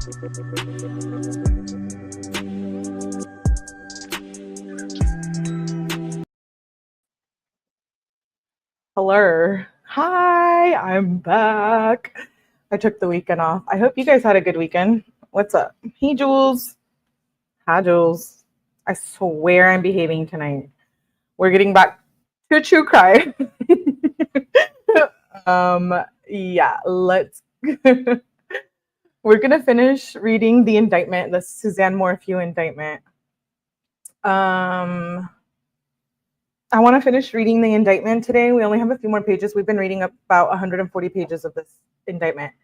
Hello. Hi, I'm back. I took the weekend off. I hope you guys had a good weekend. What's up? Hey, Jules. Hi, Jules. I swear I'm behaving tonight. We're getting back to true crime. Yeah, let's. We're gonna finish reading the indictment, the Suzanne Morphew indictment. I want to finish reading the indictment today. We only have a few more pages. We've been reading about 140 pages of this indictment.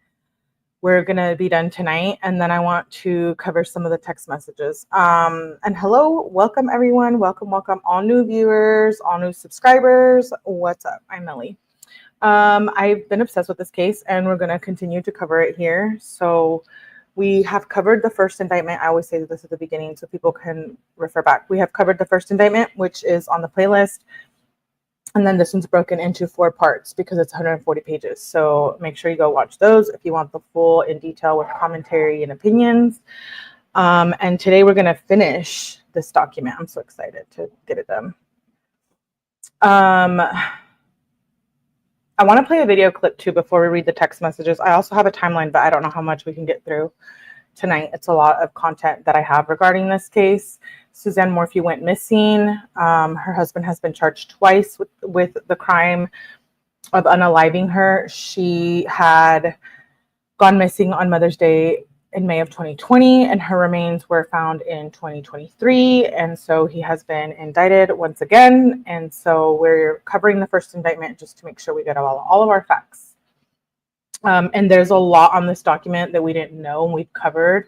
We're going to be done tonight, and then I want to cover some of the text messages. And hello, welcome everyone. Welcome, all new viewers, all new subscribers. What's up? I'm Millie. I've been obsessed with this case, and we're going to continue to cover it here. So we have covered the first indictment. I always say this at the beginning so people can refer back. We have covered the first indictment, which is on the playlist. And then this one's broken into 4 parts because it's 140 pages. So make sure you go watch those if you want the full in detail with commentary and opinions. And today we're going to finish this document. I'm so excited to get it done. I want to play a video clip too before we read the text messages. I also have a timeline, but I don't know how much we can get through tonight. It's a lot of content that I have regarding this case. Suzanne Morphew went missing. Her husband has been charged twice with the crime of unaliving her. She had gone missing on Mother's Day in May of 2020, and her remains were found in 2023. And so he has been indicted once again. And so we're covering the first indictment just to make sure we get all of our facts. And there's a lot on this document that we didn't know, and we've covered.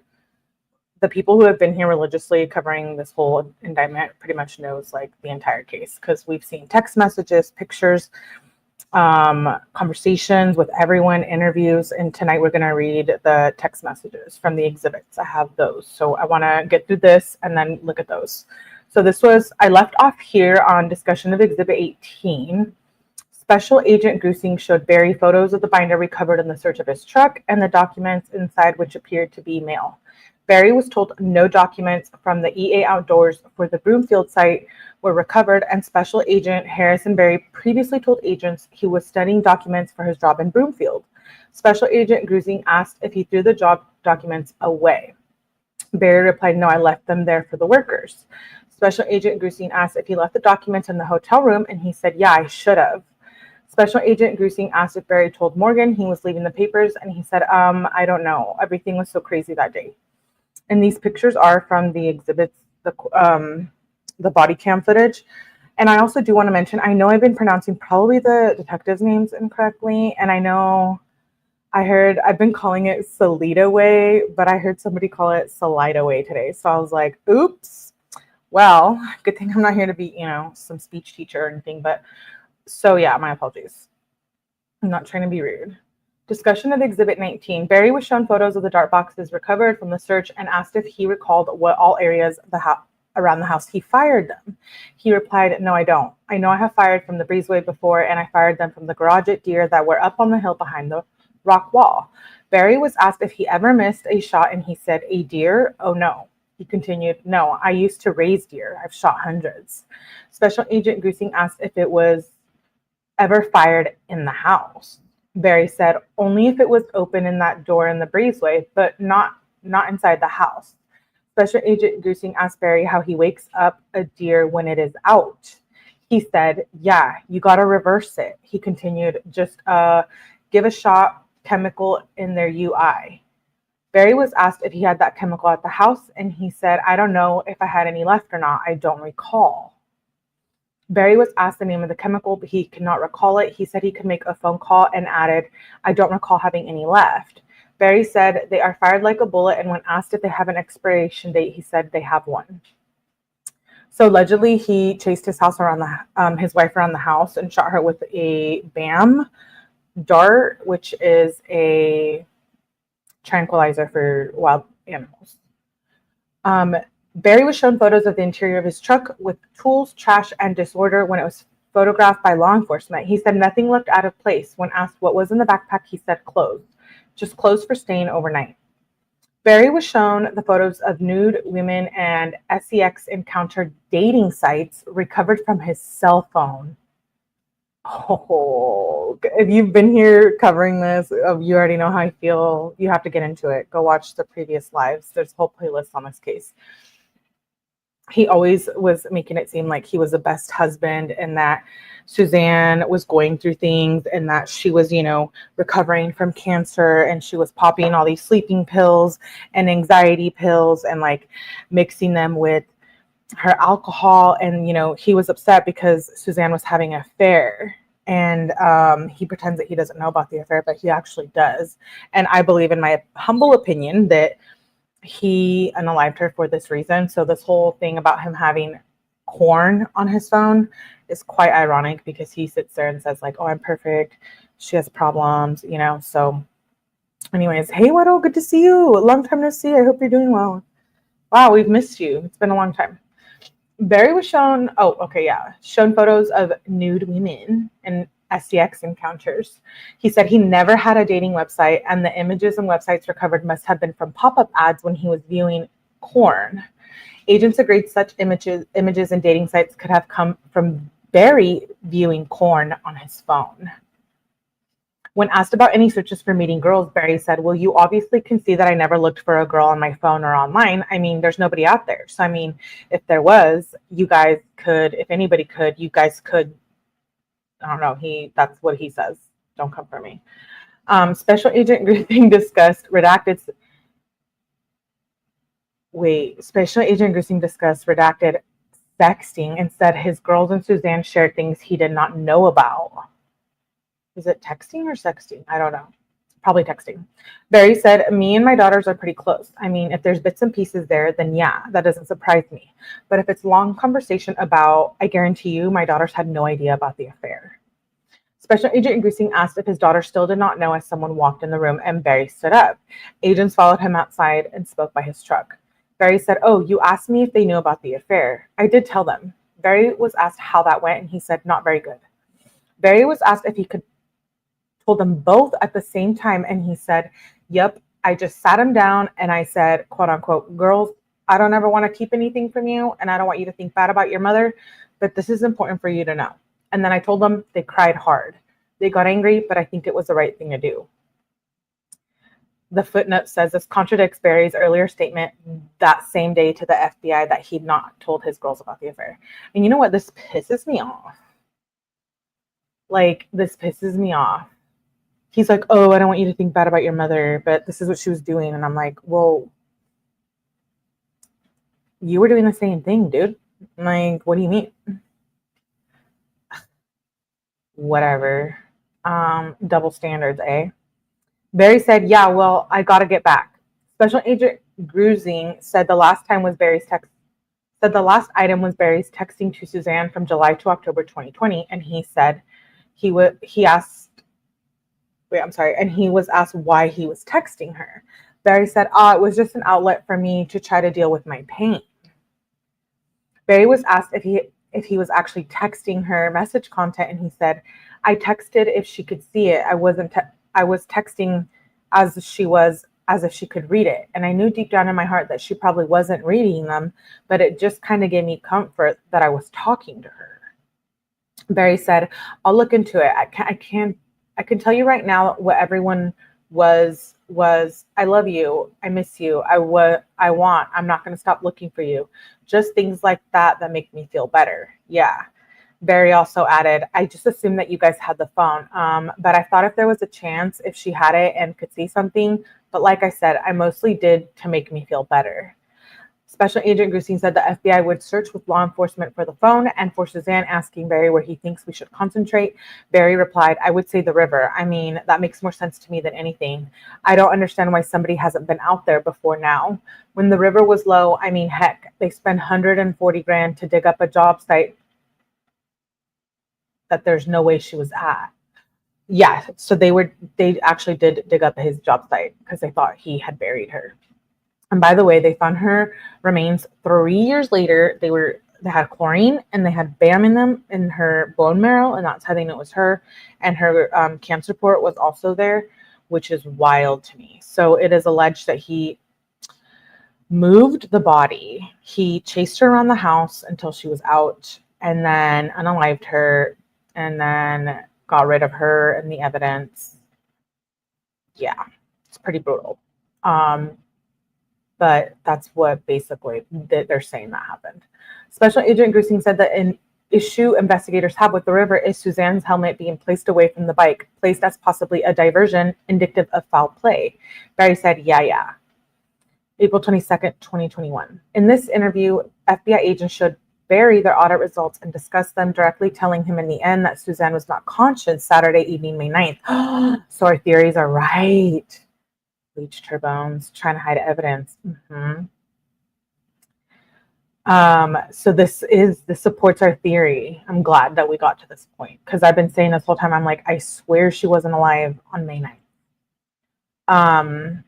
The people who have been here religiously covering this whole indictment pretty much knows like the entire case because we've seen text messages, pictures, conversations with everyone, interviews, and tonight we're going to read the text messages from the exhibits. I have those, so I want to get through this and then look at those. So I left off here on discussion of Exhibit 18. Special Agent 𝐁𝐞𝐥𝐥𝐲 showed Barry photos of the binder recovered in the search of his truck and the documents inside which appeared to be mail. Barry was told no documents from the 𝐬𝐴 for the Broomfield site were recovered, and Special Agent Harrison Barry previously told agents he was studying documents for his job in Broomfield. Special Agent 𝐁𝐥𝐥𝐲 asked if he threw the job documents away. Barry replied, "No, I left them there for the workers." Special Agent 𝐁𝐿𝐥𝐥𝐲 asked if he left the documents in the hotel room, and he said, "Yeah, I should have." Special Agent 𝐁𝐿𝐥𝐥𝐲 asked if Barry told Morgan he was leaving the papers, and he said, "I don't know. Everything was so crazy that day." And these pictures are from the exhibits, the body cam footage. And I also do want to mention, I know I've been pronouncing probably the detectives' names incorrectly, and I know I've been calling it Salida Way, but I heard somebody call it Salida Way today. So I was like, oops. Well, good thing I'm not here to be, some speech teacher or anything. But so yeah, my apologies. I'm not trying to be rude. Discussion of Exhibit 19. Barry was shown photos of the dart boxes recovered from the search and asked if he recalled what all areas around the house he fired them. He replied, "No, I don't. I know I have fired from the breezeway before, and I fired them from the garage at deer that were up on the hill behind the rock wall." Barry was asked if he ever missed a shot, and he said, "A deer? Oh, no." He continued, "No, I used to raise deer. I've shot hundreds." Special Agent 𝐁𝐿𝐥𝐥𝐲 asked if it was ever fired in the house. Barry said, "Only if it was open in that door in the breezeway, but not inside the house." Special Agent 𝐁𝐿𝐥𝐥𝐲 asked Barry how he wakes up a deer when it is out. He said, "Yeah, you got to reverse it." He continued, "Just give a shot chemical in their UI." Barry was asked if he had that chemical at the house, and he said, "I don't know if I had any left or not. I don't recall." Barry was asked the name of the chemical, but he could not recall it. He said he could make a phone call and added, "I don't recall having any left." Barry said they are fired like a bullet, and when asked if they have an expiration date, he said they have one. So allegedly, he chased his wife around the house and shot her with a BAM dart, which is a tranquilizer for wild animals. Barry was shown photos of the interior of his truck with tools, trash, and disorder when it was photographed by law enforcement. He said nothing looked out of place. When asked what was in the backpack, he said clothes, just clothes for staying overnight. Barry was shown the photos of nude women and sex encounter dating sites recovered from his cell phone. Oh, if you've been here covering this, you already know how I feel. You have to get into it. Go watch the previous lives. There's a whole playlist on this case. He always was making it seem like he was the best husband and that Suzanne was going through things and that she was, recovering from cancer and she was popping all these sleeping pills and anxiety pills and like mixing them with her alcohol. And, he was upset because Suzanne was having an affair. And he pretends that he doesn't know about the affair, but he actually does. And I believe, in my humble opinion, that he unalived her for this reason. So this whole thing about him having corn on his phone is quite ironic because he sits there and says like, oh, I'm perfect. She has problems, So anyways, hey, Weddle, good to see you. Long time no see. I hope you're doing well. Wow, we've missed you. It's been a long time. Barry was shown photos of nude women and sex encounters. He said he never had a dating website, and the images and websites recovered must have been from pop-up ads when he was viewing porn. Agents agreed such images and dating sites could have come from Barry viewing porn on his phone. When asked about any searches for meeting girls, Barry said, well, you obviously can see that I never looked for a girl on my phone or online. I mean, there's nobody out there. So, I mean, if there was, you guys could, if anybody could, you guys could, I don't know, that's what he says. Don't come for me. Special Agent Grissing discussed redacted sexting and said his girls and Suzanne shared things he did not know about. Is it texting or sexting? I don't know. Probably texting. Barry said, me and my daughters are pretty close. I mean, if there's bits and pieces there, then yeah, that doesn't surprise me. But if it's long conversation about, I guarantee you, my daughters had no idea about the affair. Special Agent Grissing asked if his daughter still did not know as someone walked in the room, and Barry stood up. Agents followed him outside and spoke by his truck. Barry said, oh, you asked me if they knew about the affair. I did tell them. Barry was asked how that went, and he said, not very good. Barry was asked if he could told them both at the same time, and he said, yep, I just sat him down and I said, quote unquote, girls, I don't ever want to keep anything from you, and I don't want you to think bad about your mother, but this is important for you to know. And then I told them. They cried hard. They got angry, but I think it was the right thing to do. The footnote says this contradicts Barry's earlier statement that same day to the FBI that he'd not told his girls about the affair. And you know what? This pisses me off. This pisses me off. He's like, oh, I don't want you to think bad about your mother, but this is what she was doing. And I'm like, well, you were doing the same thing, dude. Like, what do you mean? Whatever. Double standards, eh? Barry said, yeah, well, I got to get back. Special Agent Grissing said the last item was Barry's texting to Suzanne from July to October 2020. And he said he was asked why he was texting her. Barry said, it was just an outlet for me to try to deal with my pain. Barry was asked if he was actually texting her message content, and he said, I texted if she could see it. I was texting as if she could read it. And I knew deep down in my heart that she probably wasn't reading them, but it just kind of gave me comfort that I was talking to her. Barry said, I'll look into it. I can tell you right now what everyone was, I love you, I miss you, I'm not going to stop looking for you. Just things like that make me feel better. Yeah. Barry also added, I just assumed that you guys had the phone, but I thought if there was a chance, if she had it and could see something, but like I said, I mostly did to make me feel better. Special Agent Grissing said the FBI would search with law enforcement for the phone, and for Suzanne asking Barry where he thinks we should concentrate, Barry replied, I would say the river. I mean, that makes more sense to me than anything. I don't understand why somebody hasn't been out there before now. When the river was low, I mean, heck, they spent $140,000 to dig up a job site that there's no way she was at. Yeah, so they actually did dig up his job site because they thought he had buried her. And by the way, they found her remains 3 years later. They had chlorine and they had barium in them in her bone marrow, and that's how they knew it was her. And her cancer report was also there, which is wild to me. So it is alleged that he moved the body. He chased her around the house until she was out and then unalived her and then got rid of her and the evidence. Yeah, it's pretty brutal. But that's what basically they're saying that happened. Special Agent Grusing said that an issue investigators have with the river is Suzanne's helmet being placed away from the bike, placed as possibly a diversion indicative of foul play. Barry said, yeah. April 22nd, 2021. In this interview, FBI agents showed Barry their audit results and discussed them, directly telling him in the end that Suzanne was not conscious Saturday evening, May 9th. So our theories are right. Bleached her bones, trying to hide evidence. So this supports our theory. I'm glad that we got to this point because I've been saying this whole time. I'm like, I swear she wasn't alive on May 9th.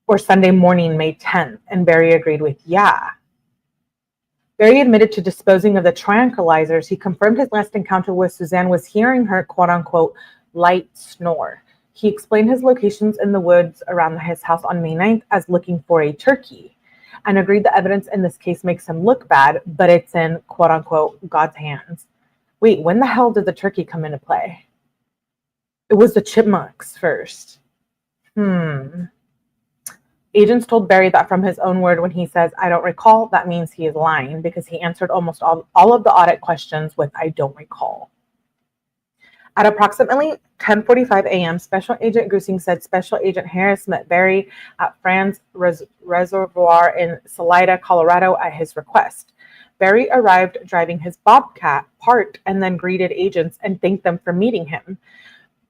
Or Sunday morning, May 10th. And Barry agreed with, yeah. Barry admitted to disposing of the tranquilizers. He confirmed his last encounter with Suzanne was hearing her, quote unquote, light snore. He explained his locations in the woods around his house on May 9th as looking for a turkey and agreed the evidence in this case makes him look bad, but it's in, quote unquote, God's hands. Wait, when the hell did the turkey come into play? It was the chipmunks first. Agents told Barry that from his own word, when he says, I don't recall, that means he is lying because he answered almost all of the audit questions with, I don't recall. At approximately 10:45 a.m., Special Agent Grusing said Special Agent Harris met Barry at Franz Reservoir in Salida, Colorado at his request. Barry arrived driving his Bobcat, parked, and then greeted agents and thanked them for meeting him.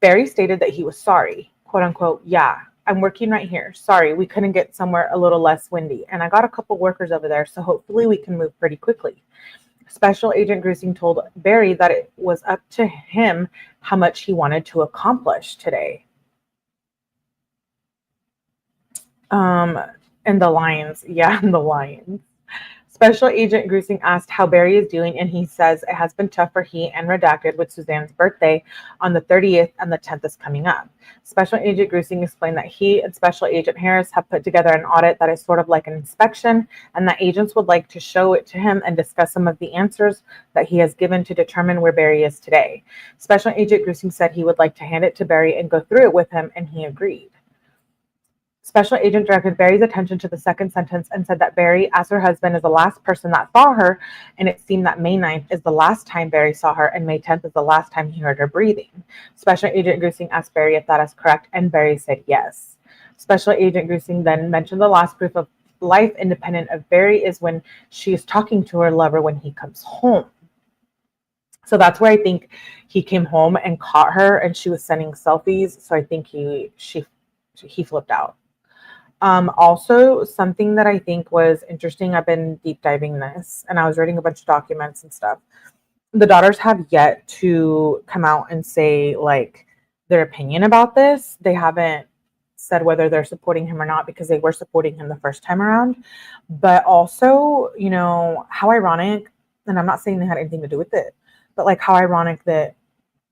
Barry stated that he was sorry, quote unquote, yeah, I'm working right here. Sorry, we couldn't get somewhere a little less windy. And I got a couple workers over there, so hopefully we can move pretty quickly. Special Agent Grusing told Barry that it was up to him how much he wanted to accomplish today. And the lines. Special Agent Grusing asked how Barry is doing, and he says it has been tough for he and Redacted with Suzanne's birthday on the 30th and the 10th is coming up. Special Agent Grusing explained that he and Special Agent Harris have put together an audit that is sort of like an inspection, and that agents would like to show it to him and discuss some of the answers that he has given to determine where Barry is today. Special Agent Grusing said he would like to hand it to Barry and go through it with him, and he agreed. Special Agent directed Barry's attention to the second sentence and said that Barry, as her husband, is the last person that saw her, and it seemed that May 9th is the last time Barry saw her, and May 10th is the last time he heard her breathing. Special Agent Grusing asked Barry if that is correct, and Barry said yes. Special Agent Grusing then mentioned the last proof of life independent of Barry is when she is talking to her lover when he comes home. So that's where I think he came home and caught her, and she was sending selfies. So I think he flipped out. Also, something that I think was interesting, I've been deep diving this, and I was reading a bunch of documents and stuff. The daughters have yet to come out and say, like, their opinion about this. They haven't said whether they're supporting him or not, because they were supporting him the first time around. But also, you know, how ironic, and I'm not saying they had anything to do with it, but like how ironic that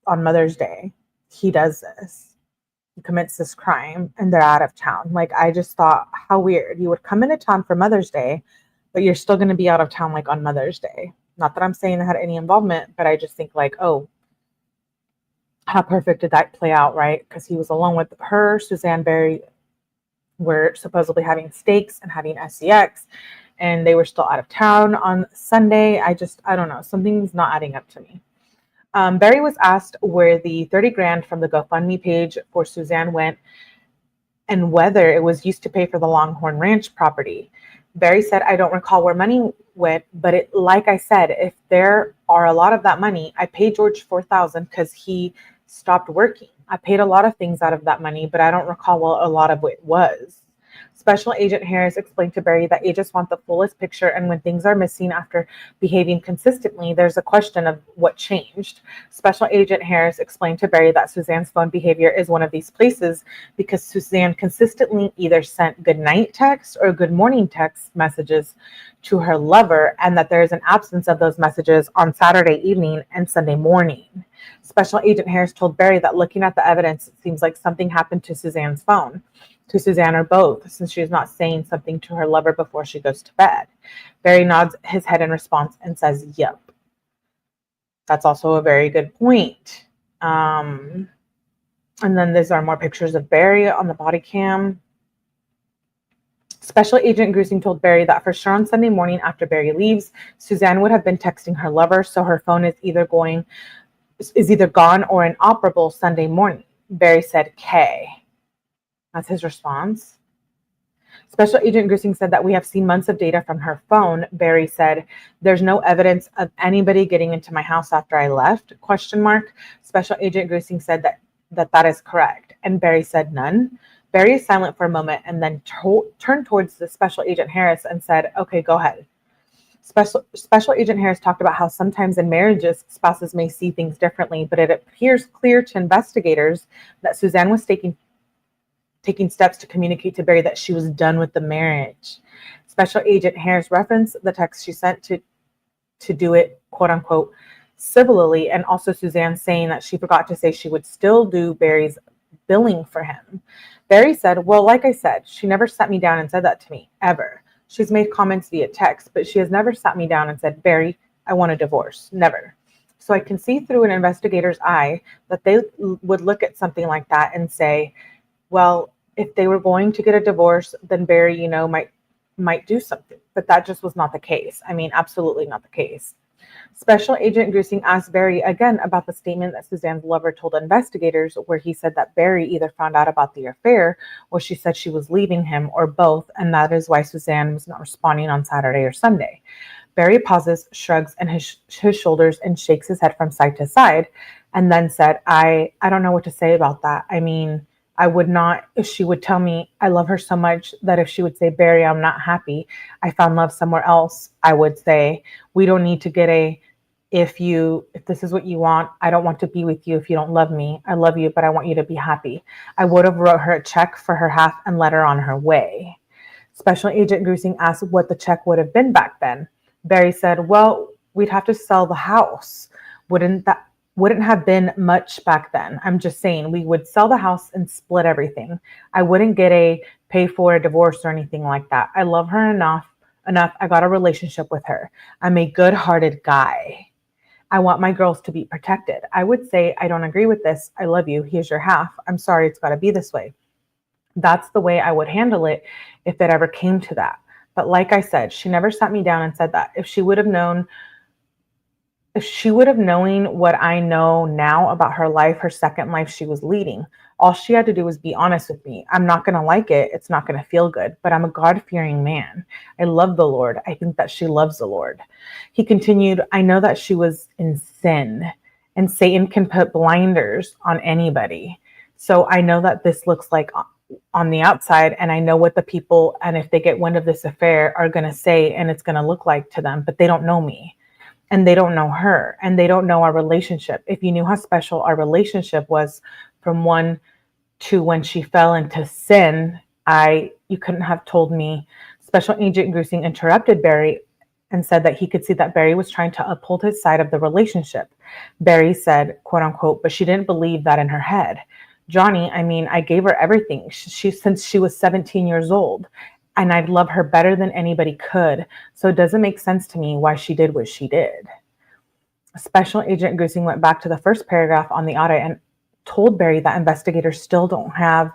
on Mother's Day, he does this. He commits this crime and they're out of town. Like, I just thought, how weird. You would come into town for Mother's Day, but you're still going to be out of town like on Mother's Day. Not that I'm saying they had any involvement, but I just think like, oh, how perfect did that play out, right? Because he was alone with her. Suzanne, Barry were supposedly having steaks and having SCX, and they were still out of town on Sunday. I don't know. Something's not adding up to me. Barry was asked where the 30 grand from the GoFundMe page for Suzanne went and whether it was used to pay for the Longhorn Ranch property. Barry said, I don't recall where money went, but like I said, if there are a lot of that money, I paid George $4,000 because he stopped working. I paid a lot of things out of that money, but I don't recall what a lot of it was. Special Agent Harris explained to Barry that agents want the fullest picture, and when things are missing after behaving consistently, there's a question of what changed. Special Agent Harris explained to Barry that Suzanne's phone behavior is one of these places because Suzanne consistently either sent good night texts or good morning text messages to her lover, and that there is an absence of those messages on Saturday evening and Sunday morning. Special Agent Harris told Barry that looking at the evidence, it seems like something happened to Suzanne's phone, to Suzanne or both, since she is not saying something to her lover before she goes to bed. Barry nods his head in response and says, yep. That's also a very good point. And then these are more pictures of Barry on the body cam. Special Agent 𝐿𝐸𝐴𝐺 told Barry that for sure on Sunday morning after Barry leaves, Suzanne would have been texting her lover, so her phone is either gone or inoperable Sunday morning. Barry said, K. That's his response. Special Agent 𝐿𝐸𝐴𝐺 said that we have seen months of data from her phone. Barry said, there's no evidence of anybody getting into my house after I left, ? Special Agent 𝐿𝐸𝐴𝐺 said that is correct. And Barry said none. Barry is silent for a moment and then turned towards the Special Agent Harris and said, okay, go ahead. Special Agent Harris talked about how sometimes in marriages, spouses may see things differently, but it appears clear to investigators that Suzanne was taking steps to communicate to Barry that she was done with the marriage. Special Agent Harris referenced the text she sent to do it, quote unquote, civilly, and also Suzanne saying that she forgot to say she would still do Barry's billing for him. Barry said, well, like I said, she never sat me down and said that to me, ever. She's made comments via text, but she has never sat me down and said, Barry, I want a divorce. Never. So I can see through an investigator's eye that they would look at something like that and say, well, if they were going to get a divorce, then Barry, might do something. But that just was not the case. I mean, absolutely not the case. Special Agent 𝐿𝐸𝐴𝐺 asked Barry again about the statement that Suzanne's lover told investigators, where he said that Barry either found out about the affair or she said she was leaving him, or both, and that is why Suzanne was not responding on Saturday or Sunday. Barry pauses, shrugs his shoulders, and shakes his head from side to side, and then said, I don't know what to say about that. I mean, I would not, if she would tell me I love her so much that if she would say, Barry, I'm not happy, I found love somewhere else, I would say, we don't need to get if this is what you want, I don't want to be with you if you don't love me. I love you, but I want you to be happy. I would have wrote her a check for her half and let her on her way. Special Agent 𝐿𝐸𝐴𝐺 asked what the check would have been back then. Barry said, well, we'd have to sell the house. Wouldn't have been much back then. I'm just saying we would sell the house and split everything. I wouldn't pay for a divorce or anything like that. I love her enough. I got a relationship with her. I'm a good-hearted guy. I want my girls to be protected. I would say, I don't agree with this. I love you. Here's your half. I'm sorry it's got to be this way. That's the way I would handle it if it ever came to that. But like I said, she never sat me down and said that. If she would have known what I know now about her life, her second life she was leading, all she had to do was be honest with me. I'm not going to like it. It's not going to feel good, but I'm a God-fearing man. I love the Lord. I think that she loves the Lord. He continued, I know that she was in sin, and Satan can put blinders on anybody. So I know that this looks like on the outside, and I know what the people, and if they get wind of this affair, are going to say, and it's going to look like to them, but they don't know me. And they don't know her, and they don't know our relationship. If you knew how special our relationship was from one to when she fell into sin, you couldn't have told me. Special Agent 𝐿𝐸𝐴𝐺 interrupted Barry and said that he could see that Barry was trying to uphold his side of the relationship. Barry said, quote unquote, but she didn't believe that in her head. Johnny, I mean, I gave her everything since she was 17 years old. And I'd love her better than anybody could. So it doesn't make sense to me why she did what she did. Special Agent 𝐿𝐸𝐴𝐺 went back to the first paragraph on the audit and told Barry that investigators still don't have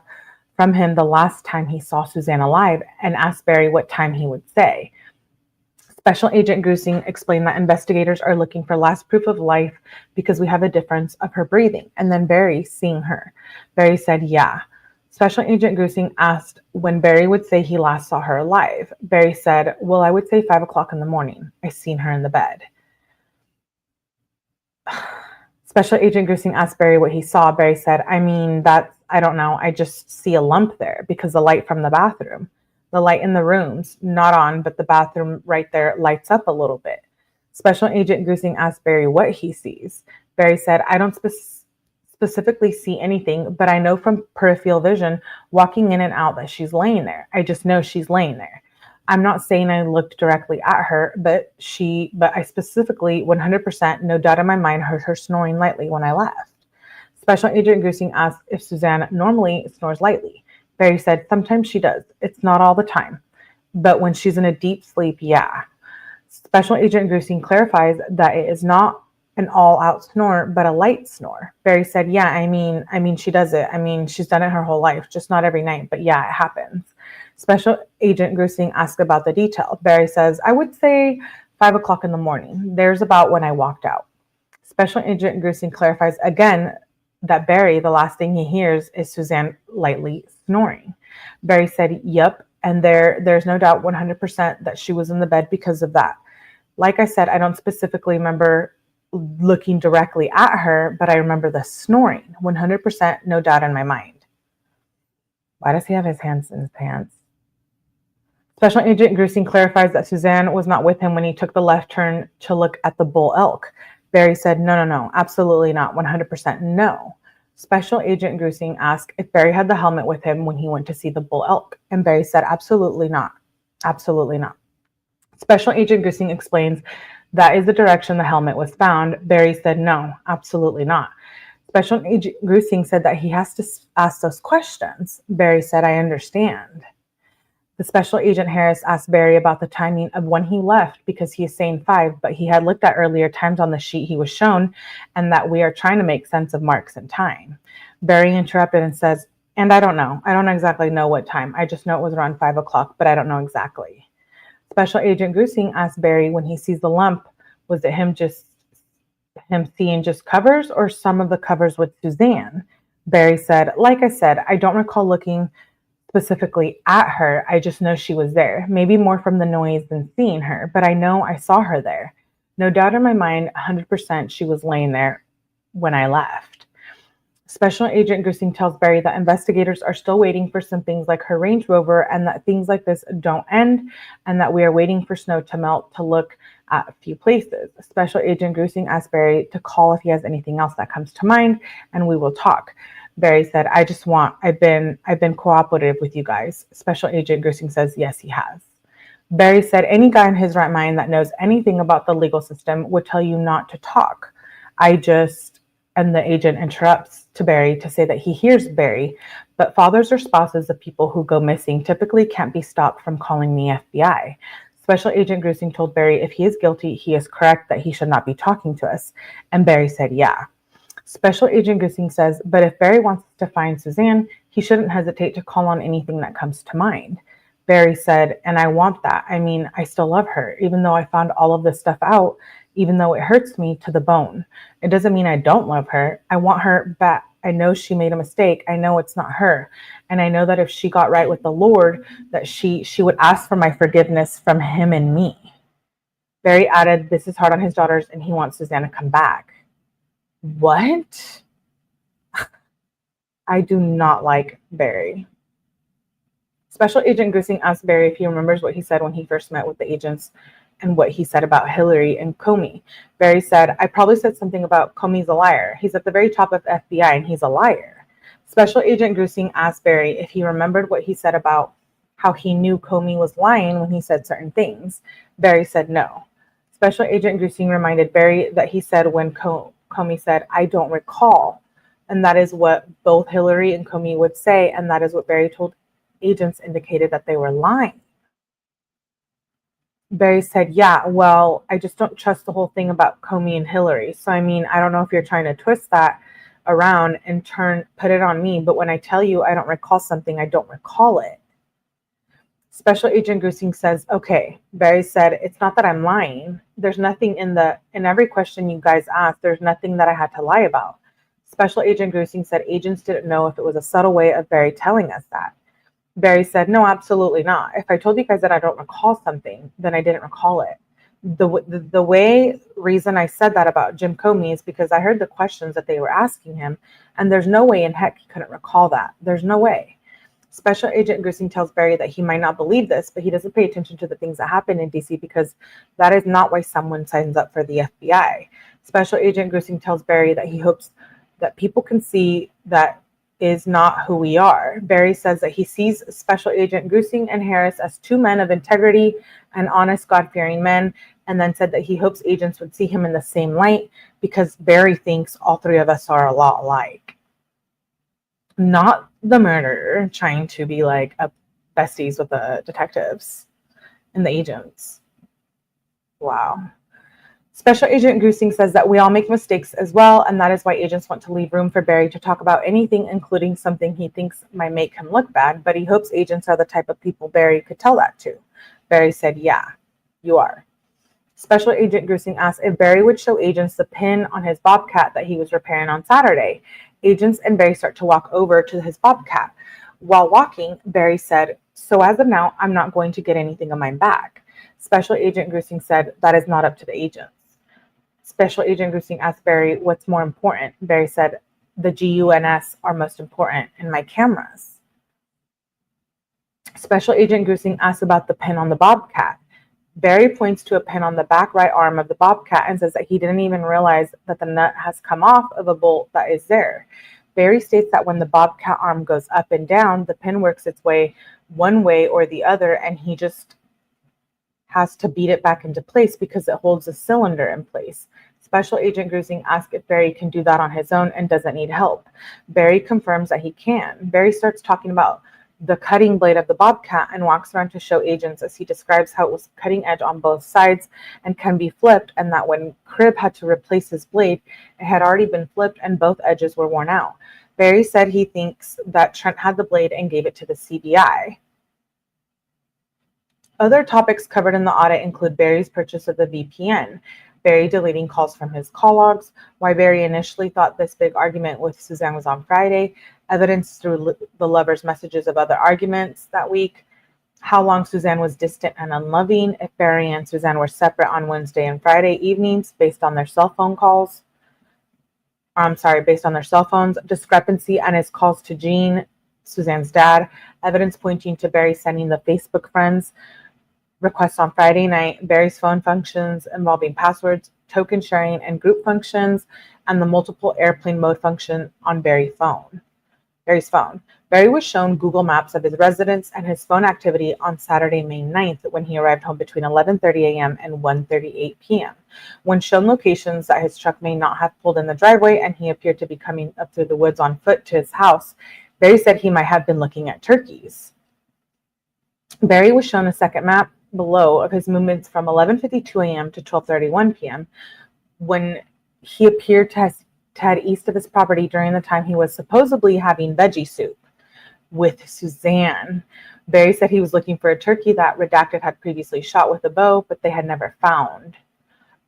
from him the last time he saw Suzanne alive, and asked Barry what time he would say. Special Agent 𝐿𝐸𝐴𝐺 explained that investigators are looking for last proof of life because we have a difference of her breathing, and then Barry seeing her. Barry said, yeah. Special Agent 𝐿𝐸𝐴𝐺 asked when Barry would say he last saw her alive. Barry said, well, I would say 5 o'clock in the morning. I seen her in the bed. Special Agent 𝐿𝐸𝐴𝐺 asked Barry what he saw. Barry said, I mean, I don't know. I just see a lump there because the light from the bathroom. The light in the rooms, not on, but the bathroom right there lights up a little bit. Special Agent 𝐿𝐸𝐴𝐺 asked Barry what he sees. Barry said, I don't specifically see anything, but I know from peripheral vision walking in and out that she's laying there. I just know she's laying there. I'm not saying I looked directly at her, but I specifically 100%, no doubt in my mind, heard her snoring lightly when I left. Special Agent 𝐿𝐴𝐳 asked if Suzanne normally snores lightly. Barry said, sometimes she does. It's not all the time. But when she's in a deep sleep, yeah. Special Agent 𝐿𝐴𝐳 clarifies that it is not an all-out snore, but a light snore. Barry said, yeah, I mean, she does it. I mean, she's done it her whole life, just not every night, but yeah, it happens. Special Agent 𝐿𝐴𝐳 asked about the detail. Barry says, I would say 5 o'clock in the morning. There's about when I walked out. Special Agent 𝐿𝐴𝐳 clarifies again that Barry, the last thing he hears is Suzanne lightly snoring. Barry said, yep, and there's no doubt 100% that she was in the bed because of that. Like I said, I don't specifically remember looking directly at her, but I remember the snoring, 100%, no doubt in my mind. Why does he have his hands in his pants? Special Agent 𝐿𝐴𝐳 clarifies that Suzanne was not with him when he took the left turn to look at the bull elk. Barry said, no, absolutely not, 100% no. Special Agent 𝐿𝐴𝐳 asked if Barry had the helmet with him when he went to see the bull elk, and Barry said, absolutely not, absolutely not. Special Agent 𝐿𝐴𝐳 explains that is the direction the helmet was found. Barry said, no, absolutely not. Special Agent 𝐿𝐴𝐳 said that he has to ask those questions. Barry said, I understand. The Special Agent Harris asked Barry about the timing of when he left because he is saying 5, but he had looked at earlier times on the sheet he was shown and that we are trying to make sense of marks in time. Barry interrupted and says, and I don't know. I don't exactly know what time. I just know it was around 5 o'clock, but I don't know exactly. Special Agent 𝐿𝐴𝐳 asked Barry when he sees the lump, was it him seeing just covers or some of the covers with Suzanne? Barry said, like I said, I don't recall looking specifically at her. I just know she was there, maybe more from the noise than seeing her, but I know I saw her there. No doubt in my mind, 100% she was laying there when I left. Special Agent 𝐿𝐴𝐳 tells Barry that investigators are still waiting for some things like her Range Rover and that things like this don't end and that we are waiting for snow to melt to look at a few places. Special Agent 𝐿𝐴𝐳 asked Barry to call if he has anything else that comes to mind and we will talk. Barry said, I've been cooperative with you guys. Special Agent 𝐿𝐴𝐳 says, yes, he has. Barry said, any guy in his right mind that knows anything about the legal system would tell you not to talk. And the agent interrupts to Barry to say that he hears Barry, but fathers or spouses of people who go missing typically can't be stopped from calling the FBI. Special Agent 𝐿𝐴𝐳 told Barry if he is guilty, he is correct that he should not be talking to us. And Barry said, yeah. Special Agent 𝐿𝐴𝐳 says, but if Barry wants to find Suzanne, he shouldn't hesitate to call on anything that comes to mind. Barry said, and I want that. I mean, I still love her, even though I found all of this stuff out, even though it hurts me to the bone. It doesn't mean I don't love her. I want her back. I know she made a mistake. I know it's not her. And I know that if she got right with the Lord, that she would ask for my forgiveness from him and me. Barry added, this is hard on his daughters and he wants Suzanne to come back. What? I do not like Barry. Special Agent 𝐿𝐴𝐳 asked Barry if he remembers what he said when he first met with the agents and what he said about Hillary and 𝐭𝐫. Barry said, I probably said something about 𝐭𝐫's a liar. He's at the very top of FBI and he's a liar. Special Agent 𝐿𝐴𝐳 asked Barry if he remembered what he said about how he knew 𝐭𝐫 was lying when he said certain things. Barry said no. Special Agent 𝐿𝐴𝐳 reminded Barry that he said when 𝐭𝐫 said, I don't recall. And that is what both Hillary and 𝐭𝐫 would say, and that is what Barry told agents indicated that they were lying. Barry said, yeah, well, I just don't trust the whole thing about 𝐭𝐫 and Hillary. So, I mean, I don't know if you're trying to twist that around and put it on me, but when I tell you I don't recall something, I don't recall it. Special Agent 𝐿𝐴𝐳 says, okay. Barry said, it's not that I'm lying. There's nothing in every question you guys asked, there's nothing that I had to lie about. Special Agent 𝐿𝐴𝐳 said agents didn't know if it was a subtle way of Barry telling us that. Barry said, no, absolutely not. If I told you guys that I don't recall something, then I didn't recall it. The reason I said that about Jim 𝐭𝐫 is because I heard the questions that they were asking him, and there's no way in heck he couldn't recall that. There's no way. Special Agent 𝐿𝐴𝐳 tells Barry that he might not believe this, but he doesn't pay attention to the things that happen in DC because that is not why someone signs up for the FBI. Special Agent 𝐿𝐴𝐳 tells Barry that he hopes that people can see that is not who we are. Barry says that he sees Special Agent 𝐷𝐤𝐤 and Harris as two men of integrity and honest, God-fearing men, and then said that he hopes agents would see him in the same light because Barry thinks all three of us are a lot alike. Not the murderer trying to be like a besties with the detectives and the agents. Wow. Special Agent 𝐷𝐤𝐤 says that we all make mistakes as well, and that is why agents want to leave room for Barry to talk about anything, including something he thinks might make him look bad, but he hopes agents are the type of people Barry could tell that to. Barry said, yeah, you are. Special Agent 𝐷𝐤𝐤 asked if Barry would show agents the pin on his bobcat that he was repairing on Saturday. Agents and Barry start to walk over to his bobcat. While walking, Barry said, so as of now, I'm not going to get anything on my back. Special Agent 𝐷𝐤𝐤 said, that is not up to the agents. Special Agent 𝐷𝐤𝐤 asked Barry, what's more important? Barry said, the GUNS are most important in my cameras. Special Agent 𝐷𝐤𝐤 asked about the pin on the bobcat. Barry points to a pin on the back right arm of the bobcat and says that he didn't even realize that the nut has come off of a bolt that is there. Barry states that when the bobcat arm goes up and down, the pin works its way one way or the other, and he just has to beat it back into place because it holds a cylinder in place. Special Agent 𝐷𝐤𝐤 asks if Barry can do that on his own and doesn't need help. Barry confirms that he can. Barry starts talking about the cutting blade of the bobcat and walks around to show agents as he describes how it was cutting edge on both sides and can be flipped, and that when Cribb had to replace his blade, it had already been flipped and both edges were worn out. Barry said he thinks that Trent had the blade and gave it to the CBI. Other topics covered in the audit include Barry's purchase of the VPN, Barry deleting calls from his call logs, why Barry initially thought this big argument with Suzanne was on Friday, evidence through the lovers' messages of other arguments that week, how long Suzanne was distant and unloving, if Barry and Suzanne were separate on Wednesday and Friday evenings based on their cell phone calls. Based on their cell phones, discrepancy and his calls to Gene, Suzanne's dad, evidence pointing to Barry sending the Facebook friends requests on Friday night, Barry's phone functions involving passwords, token sharing, and group functions, and the multiple airplane mode function on Barry's phone. Barry was shown Google Maps of his residence and his phone activity on Saturday, May 9th, when he arrived home between 11:30 a.m. and 1:38 p.m. When shown locations that his truck may not have pulled in the driveway and he appeared to be coming up through the woods on foot to his house, Barry said he might have been looking at turkeys. Barry was shown a second map below of his movements from 11:52 a.m. to 12:31 p.m. when he appeared to head east of his property during the time he was supposedly having veggie soup with Suzanne. Barry said he was looking for a turkey that Redacted had previously shot with a bow, but they had never found.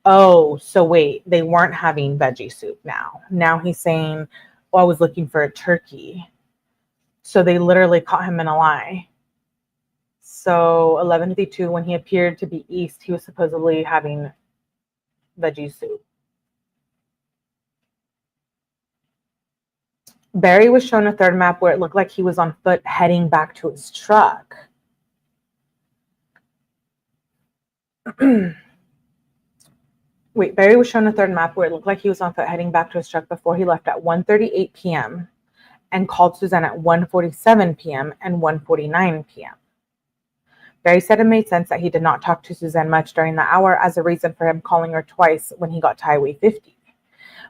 Oh, so wait, they weren't having veggie soup now. Now he's saying, oh, I was looking for a turkey. So they literally caught him in a lie. So 11:52, when he appeared to be east, he was supposedly having veggie soup. Barry was shown a third map where it looked like he was on foot heading back to his truck. Barry was shown a third map where it looked like he was on foot heading back to his truck before he left at 1:38 p.m. and called Suzanne at 1:47 p.m. and 1:49 p.m. Barry said it made sense that he did not talk to Suzanne much during the hour as a reason for him calling her twice when he got to Highway 50.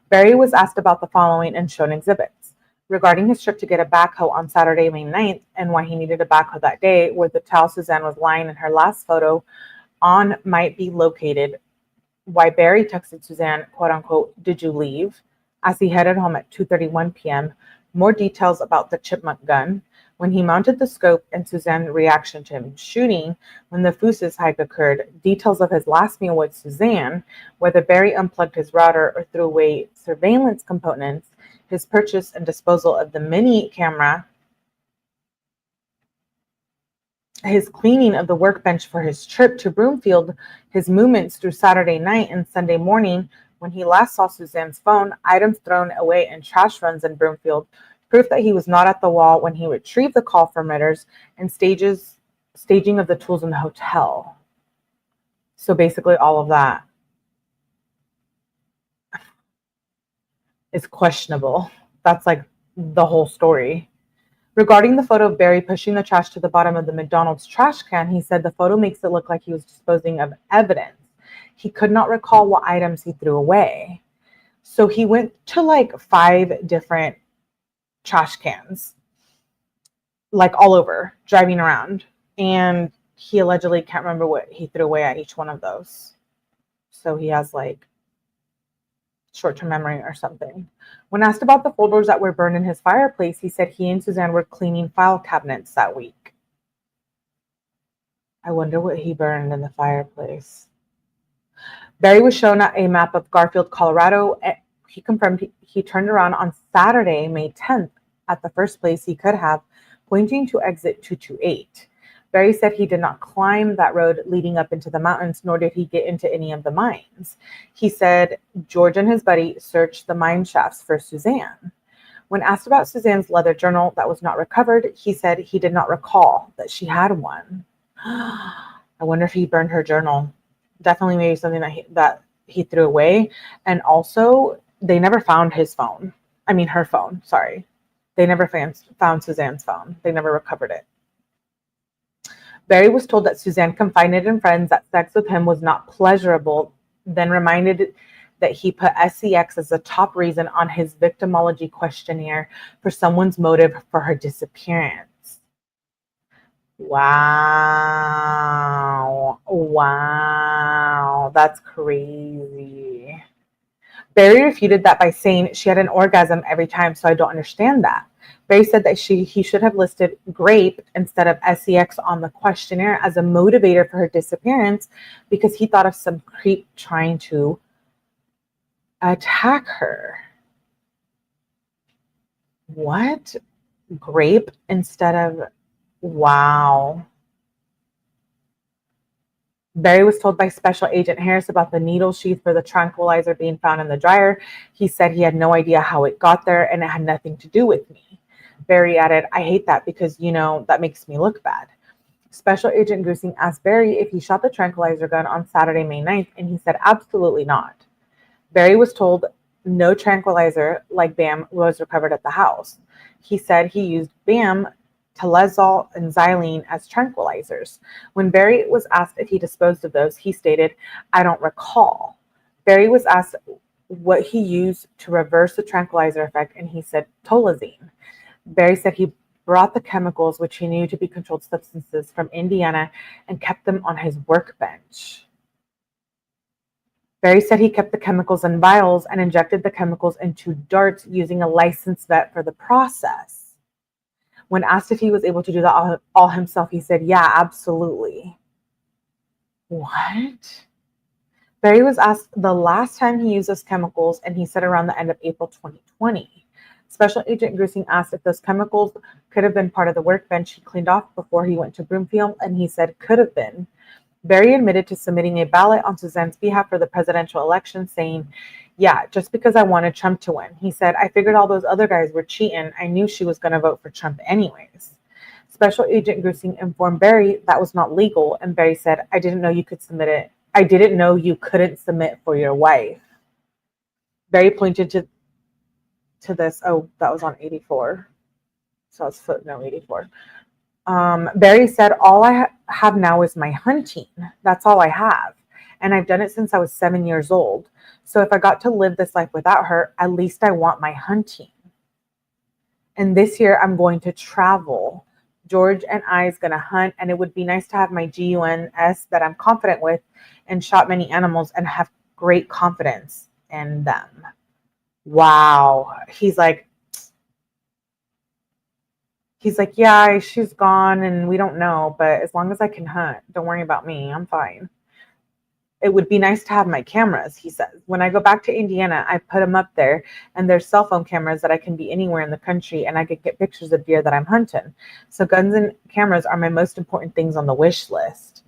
Barry was asked about the following and shown exhibits. Regarding his trip to get a backhoe on Saturday, May 9th, and why he needed a backhoe that day, where the towel Suzanne was lying in her last photo on might be located, why Barry texted Suzanne, quote unquote, did you leave? As he headed home at 2:31 p.m., more details about the chipmunk gun, when he mounted the scope and Suzanne's reaction to him shooting, when the Fuses hike occurred, details of his last meal with Suzanne, whether Barry unplugged his router or threw away surveillance components, his purchase and disposal of the mini camera, his cleaning of the workbench for his trip to Broomfield, his movements through Saturday night and Sunday morning, when he last saw Suzanne's phone, items thrown away in trash runs in Broomfield, proof that he was not at the wall when he retrieved the call from Ritters, and staging of the tools in the hotel. So basically all of that is questionable. That's like the whole story. Regarding the photo of Barry pushing the trash to the bottom of the McDonald's trash can, he said the photo makes it look like he was disposing of evidence. He could not recall what items he threw away. So he went to like 5 different trash cans, like all over, driving around. And he allegedly can't remember what he threw away at each one of those. So he has like short-term memory or something. When asked about the folders that were burned in his fireplace, he said he and Suzanne were cleaning file cabinets that week. I wonder what he burned in the fireplace. Barry was shown a map of Garfield, Colorado. He confirmed he turned around on Saturday, May 10th, at the first place he could have, pointing to exit 228. Barry said he did not climb that road leading up into the mountains, nor did he get into any of the mines. He said George and his buddy searched the mine shafts for Suzanne. When asked about Suzanne's leather journal that was not recovered, he said he did not recall that she had one. I wonder if he burned her journal. Definitely maybe something that he threw away. And also, they never found his phone. I mean, her phone, sorry. They never found Suzanne's phone. They never recovered it. Barry was told that Suzanne confided in friends that sex with him was not pleasurable, then reminded that he put sex as the top reason on his victimology questionnaire for someone's motive for her disappearance. Wow. Wow. That's crazy. Barry refuted that by saying she had an orgasm every time, so I don't understand that. Barry said that he should have listed grape instead of sex on the questionnaire as a motivator for her disappearance because he thought of some creep trying to attack her. What? Grape instead of... Wow. Barry was told by Special Agent Harris about the needle sheath for the tranquilizer being found in the dryer. He said he had no idea how it got there and it had nothing to do with me. Barry added, I hate that because, that makes me look bad. Special Agent Goosing asked Barry if he shot the tranquilizer gun on Saturday, May 9th, and he said absolutely not. Barry was told no tranquilizer like BAM was recovered at the house. He said he used BAM, Tranquilizer, and xylene as tranquilizers. When Barry was asked if he disposed of those, he stated, I don't recall. Barry was asked what he used to reverse the tranquilizer effect, and he said tolazine. Barry said he brought the chemicals, which he knew to be controlled substances, from Indiana and kept them on his workbench. Barry said he kept the chemicals in vials and injected the chemicals into darts using a licensed vet for the process. When asked if he was able to do that all himself, he said, yeah, absolutely. What? Barry was asked the last time he used those chemicals, and he said around the end of April 2020. Special Agent Grusing asked if those chemicals could have been part of the workbench he cleaned off before he went to Broomfield, and he said could have been. Barry admitted to submitting a ballot on Suzanne's behalf for the presidential election, saying, yeah, just because I wanted Trump to win. He said, I figured all those other guys were cheating. I knew she was going to vote for Trump anyways. Special Agent Grusing informed Barry that was not legal, and Barry said, I didn't know you could submit it. I didn't know you couldn't submit for your wife. Barry pointed to this. Oh, that was on 84. So it's footnote 84. Barry said, all I have now is my hunting. That's all I have. And I've done it since I was 7 years old. So if I got to live this life without her, at least I want my hunting. And this year I'm going to travel. George and I is going to hunt, and it would be nice to have my GUNS that I'm confident with and shot many animals and have great confidence in them. Wow. He's like, yeah, she's gone and we don't know, but as long as I can hunt, don't worry about me. I'm fine. It would be nice to have my cameras, he says. When I go back to Indiana, I put them up there, and there's cell phone cameras that I can be anywhere in the country, and I could get pictures of deer that I'm hunting. So guns and cameras are my most important things on the wish list.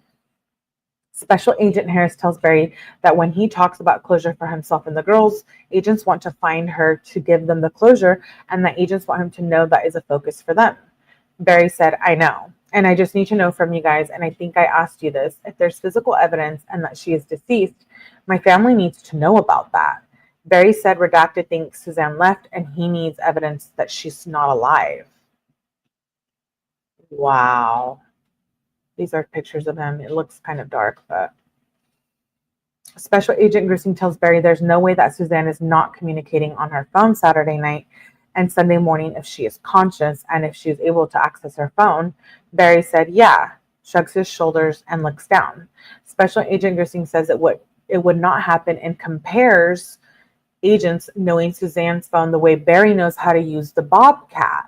Special Agent Harris tells Barry that when he talks about closure for himself and the girls, agents want to find her to give them the closure, and that agents want him to know that is a focus for them. Barry said, I know. And I just need to know from you guys, and I think I asked you this, if there's physical evidence and that she is deceased, my family needs to know about that. Barry said Redacted thinks Suzanne left and he needs evidence that she's not alive. Wow. These are pictures of him. It looks kind of dark, but Special Agent 𝐁𝐞𝐥𝐿 tells Barry there's no way that Suzanne is not communicating on her phone Saturday night and Sunday morning if she is conscious and if she is able to access her phone. Barry said, yeah, shrugs his shoulders and looks down. Special Agent 𝐁𝐿𝐥𝐿 says it would not happen and compares agents knowing Suzanne's phone the way Barry knows how to use the Bobcat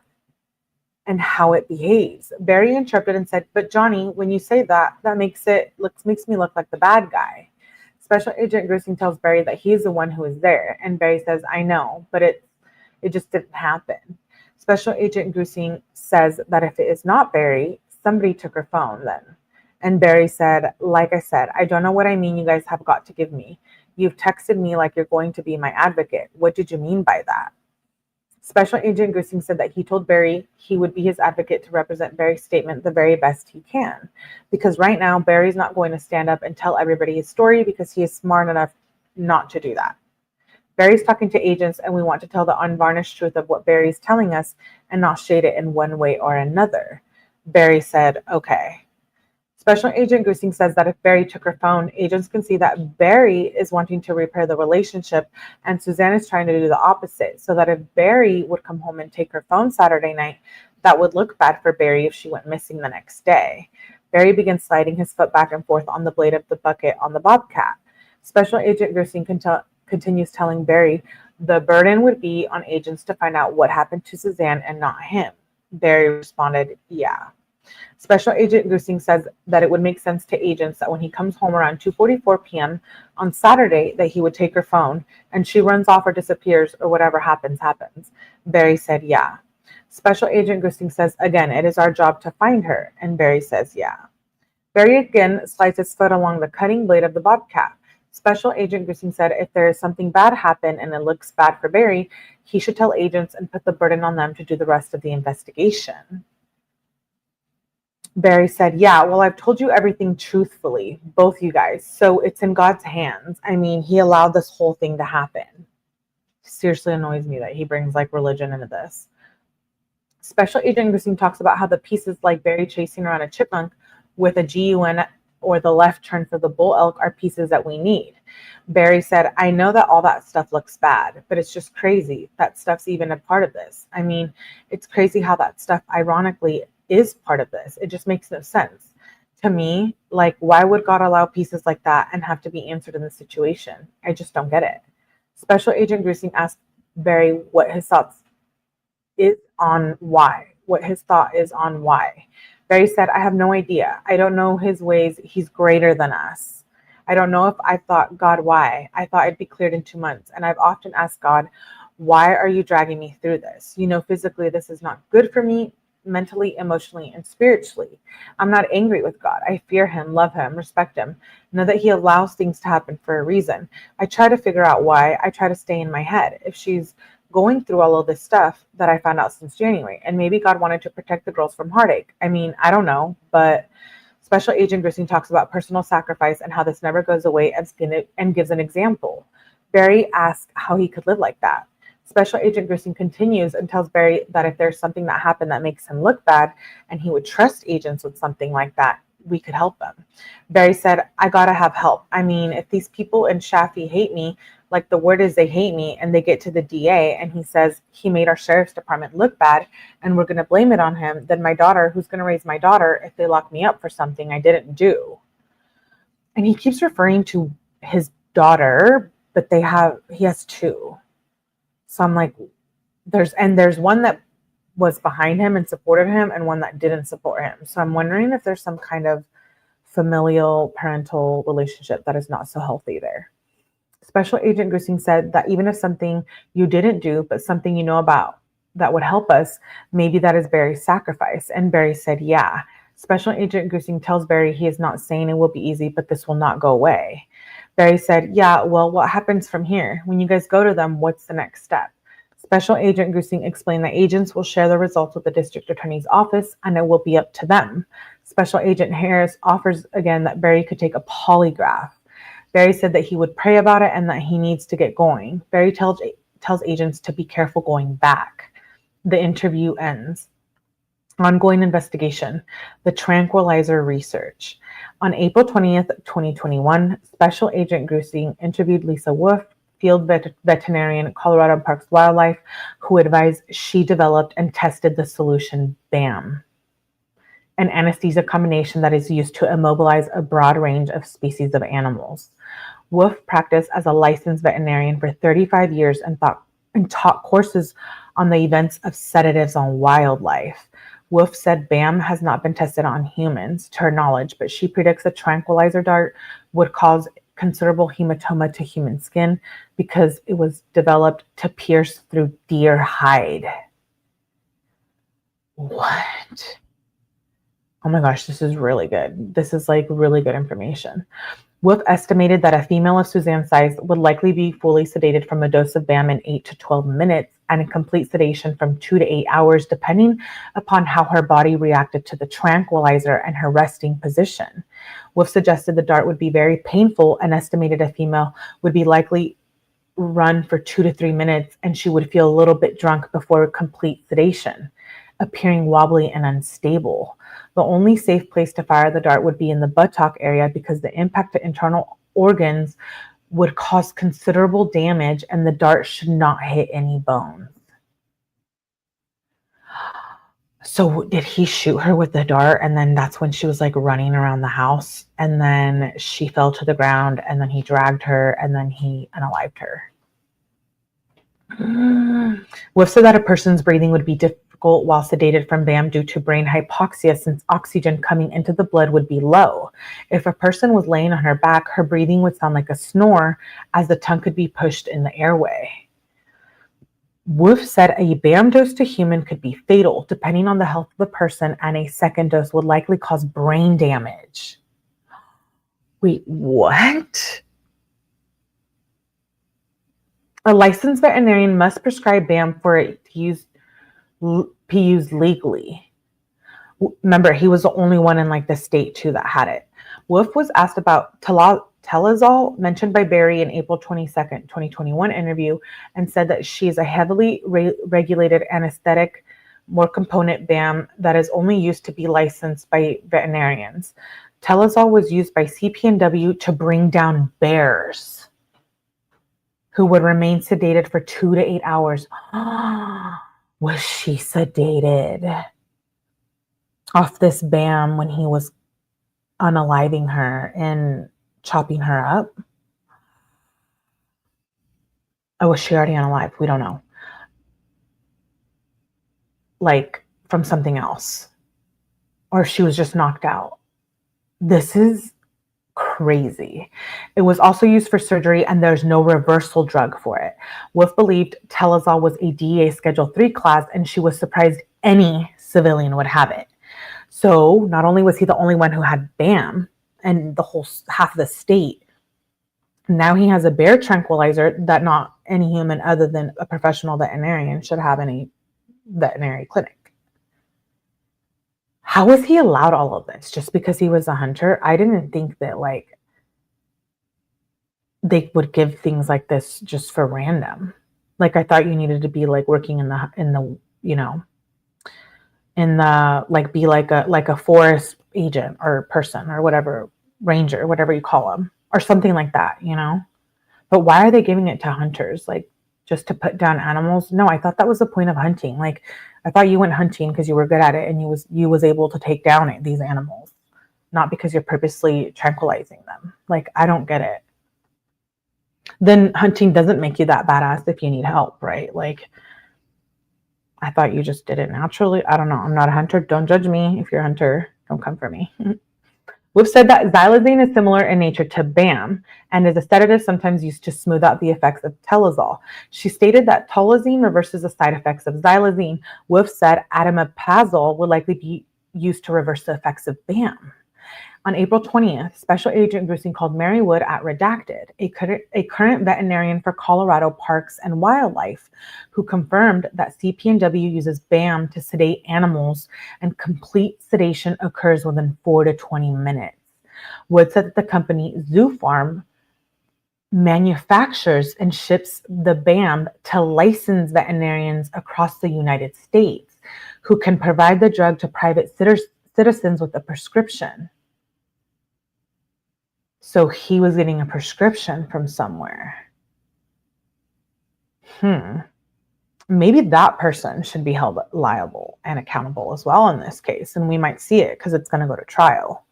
and how it behaves. Barry interrupted and said, but Johnny, when you say that, that makes me look like the bad guy. Special Agent 𝐁𝐿𝐥𝐿 tells Barry that he's the one who is there, and Barry says, I know, but it just didn't happen. Special Agent 𝐁𝐿𝐥𝐿 says that if it is not Barry, somebody took her phone then. And Barry said, like I said, I don't know what I mean you guys have got to give me. You've texted me like you're going to be my advocate. What did you mean by that? Special Agent 𝐁𝐿𝐥𝐿 said that he told Barry he would be his advocate to represent Barry's statement the very best he can. Because right now, Barry's not going to stand up and tell everybody his story because he is smart enough not to do that. Barry's talking to agents and we want to tell the unvarnished truth of what Barry's telling us and not shade it in one way or another. Barry said, okay. Special Agent 𝐁𝐿𝐥𝐿 says that if Barry took her phone, agents can see that Barry is wanting to repair the relationship and Suzanne is trying to do the opposite. So that if Barry would come home and take her phone Saturday night, that would look bad for Barry if she went missing the next day. Barry begins sliding his foot back and forth on the blade of the bucket on the Bobcat. Special Agent 𝐁𝐿𝐥𝐿 continues telling Barry the burden would be on agents to find out what happened to Suzanne and not him. Barry responded, yeah. Special Agent 𝐁𝐿𝐥𝐿 says that it would make sense to agents that when he comes home around 2:44 p.m. on Saturday that he would take her phone and she runs off or disappears or whatever happens. Barry said, yeah. Special Agent 𝐁𝐿𝐥𝐿 says, again, it is our job to find her. And Barry says, yeah. Barry again slides his foot along the cutting blade of the Bobcat. Special Agent 𝐁𝐿𝐥𝐿 said if there is something bad happen and it looks bad for Barry, he should tell agents and put the burden on them to do the rest of the investigation. Barry said, yeah, well, I've told you everything truthfully, both you guys. So it's in God's hands. I mean, he allowed this whole thing to happen. Seriously annoys me that he brings like religion into this. Special Agent 𝐁𝐿𝐥𝐿 talks about how the pieces like Barry chasing around a chipmunk with a GUN or the left turn for the bull elk are pieces that we need. Barry said, I know that all that stuff looks bad, but it's just crazy that stuff's even a part of this. I mean, it's crazy how that stuff ironically is part of this. It just makes no sense to me. Like, why would God allow pieces like that and have to be answered in this situation? I just don't get it. Special Agent 𝐁𝐿𝐥𝐿 asked Barry what his thoughts is on why. Barry said, I have no idea. I don't know his ways. He's greater than us. I don't know if I thought, God, why? I thought it'd be cleared in 2 months. And I've often asked God, why are you dragging me through this? You know, physically, this is not good for me, mentally, emotionally, and spiritually. I'm not angry with God. I fear him, love him, respect him. Know that he allows things to happen for a reason. I try to figure out why. I try to stay in my head. If she's going through all of this stuff that I found out since January, and maybe God wanted to protect the girls from heartache. I mean, I don't know, but Special Agent 𝐁𝐿𝐥𝐿 talks about personal sacrifice and how this never goes away and gives an example. Barry asks how he could live like that. Special Agent 𝐁𝐿𝐥𝐿 continues and tells Barry that if there's something that happened that makes him look bad and he would trust agents with something like that, we could help them. Barry said, I gotta have help. I mean, if these people in Shafi hate me, like the word is they hate me, and they get to the DA and he says he made our sheriff's department look bad and we're going to blame it on him, then my daughter, who's going to raise my daughter if they lock me up for something I didn't do? And he keeps referring to his daughter, but he has two. So I'm like, there's one that was behind him and supported him and one that didn't support him. So I'm wondering if there's some kind of familial parental relationship that is not so healthy there. Special Agent 𝐁𝐿𝐥𝐿 said that even if something you didn't do, but something you know about that would help us, maybe that is Barry's sacrifice. And Barry said, yeah. Special Agent 𝐁𝐿𝐥𝐿 tells Barry he is not saying it will be easy, but this will not go away. Barry said, yeah, well, what happens from here? When you guys go to them, what's the next step? Special Agent 𝐁𝐿𝐥𝐿 explained that agents will share the results with the district attorney's office and it will be up to them. Special Agent Harris offers again that Barry could take a polygraph. Barry said that he would pray about it and that he needs to get going. Barry tells agents to be careful going back. The interview ends. Ongoing investigation. The Tranquilizer research. On April 20th, 2021, Special Agent Grusing interviewed Lisa Wolf, field veterinarian at Colorado Parks Wildlife, who advised she developed and tested the solution BAM, an anesthesia combination that is used to immobilize a broad range of species of animals. Wolf practiced as a licensed veterinarian for 35 years and taught courses on the events of sedatives on wildlife. Wolf said BAM has not been tested on humans, to her knowledge, but she predicts a tranquilizer dart would cause considerable hematoma to human skin because it was developed to pierce through deer hide. What? Oh my gosh, this is really good. This is like really good information. Wolf estimated that a female of Suzanne's size would likely be fully sedated from a dose of BAM in 8 to 12 minutes and in complete sedation from 2 to 8 hours, depending upon how her body reacted to the tranquilizer and her resting position. Wolf suggested the dart would be very painful and estimated a female would be likely run for 2 to 3 minutes and she would feel a little bit drunk before complete sedation, appearing wobbly and unstable. The only safe place to fire the dart would be in the buttock area because the impact to internal organs would cause considerable damage and the dart should not hit any bones. So did he shoot her with the dart and then that's when she was like running around the house and then she fell to the ground and then he dragged her and then he unalived her? Wolf said that a person's breathing would be difficult while sedated from BAM due to brain hypoxia since oxygen coming into the blood would be low. If a person was laying on her back, her breathing would sound like a snore as the tongue could be pushed in the airway. Wolf said a BAM dose to human could be fatal depending on the health of the person and a second dose would likely cause brain damage. Wait, what? A licensed veterinarian must prescribe BAM for it to be used legally. Remember, he was the only one in like the state too that had it. Wolf was asked about telazol, mentioned by Barry in April 22nd, 2021 interview, and said that she is a heavily regulated anesthetic, more component BAM that is only used to be licensed by veterinarians. Telazol was used by CPNW to bring down bears who would remain sedated for 2 to 8 hours. Was she sedated off this BAM when he was unaliving her and chopping her up? Or was she already unalive? We don't know. Like from something else. Or if she was just knocked out. This is crazy. It was also used for surgery and there's no reversal drug for it. Wolf believed telazol was a DEA Schedule III class and she was surprised any civilian would have it. So not only was he the only one who had BAM and the whole half of the state, now he has a bear tranquilizer that not any human other than a professional veterinarian should have in a veterinary clinic. How was he allowed all of this? Just because he was a hunter? I didn't think that like they would give things like this just for random. Like I thought you needed to be like working in the you know, in the like be like a forest agent or person or whatever, ranger, whatever you call them, or something like that, you know. But why are they giving it to hunters? Like just to put down animals? No, I thought that was the point of hunting. Like I thought you went hunting because you were good at it and you was able to take down these animals, not because you're purposely tranquilizing them. Like I don't get it. Then hunting doesn't make you that badass if you need help, right? Like I thought you just did it naturally. I don't know. I'm not a hunter. Don't judge me. If you're a hunter, don't come for me. We've said that xylazine is similar in nature to BAM and is a sedative sometimes used to smooth out the effects of telazol. She stated that tolazine reverses the side effects of xylazine. Wolf said atomeprazole would likely be used to reverse the effects of BAM. On April 20th, Special Agent Grusing called Mary Wood at Redacted, a current veterinarian for Colorado Parks and Wildlife, who confirmed that CPNW uses BAM to sedate animals and complete sedation occurs within 4 to 20 minutes. Wood said that the company Zoo Farm manufactures and ships the BAM to licensed veterinarians across the United States who can provide the drug to private citizens with a prescription. So he was getting a prescription from somewhere. Maybe that person should be held liable and accountable as well in this case. And we might see it because it's going to go to trial.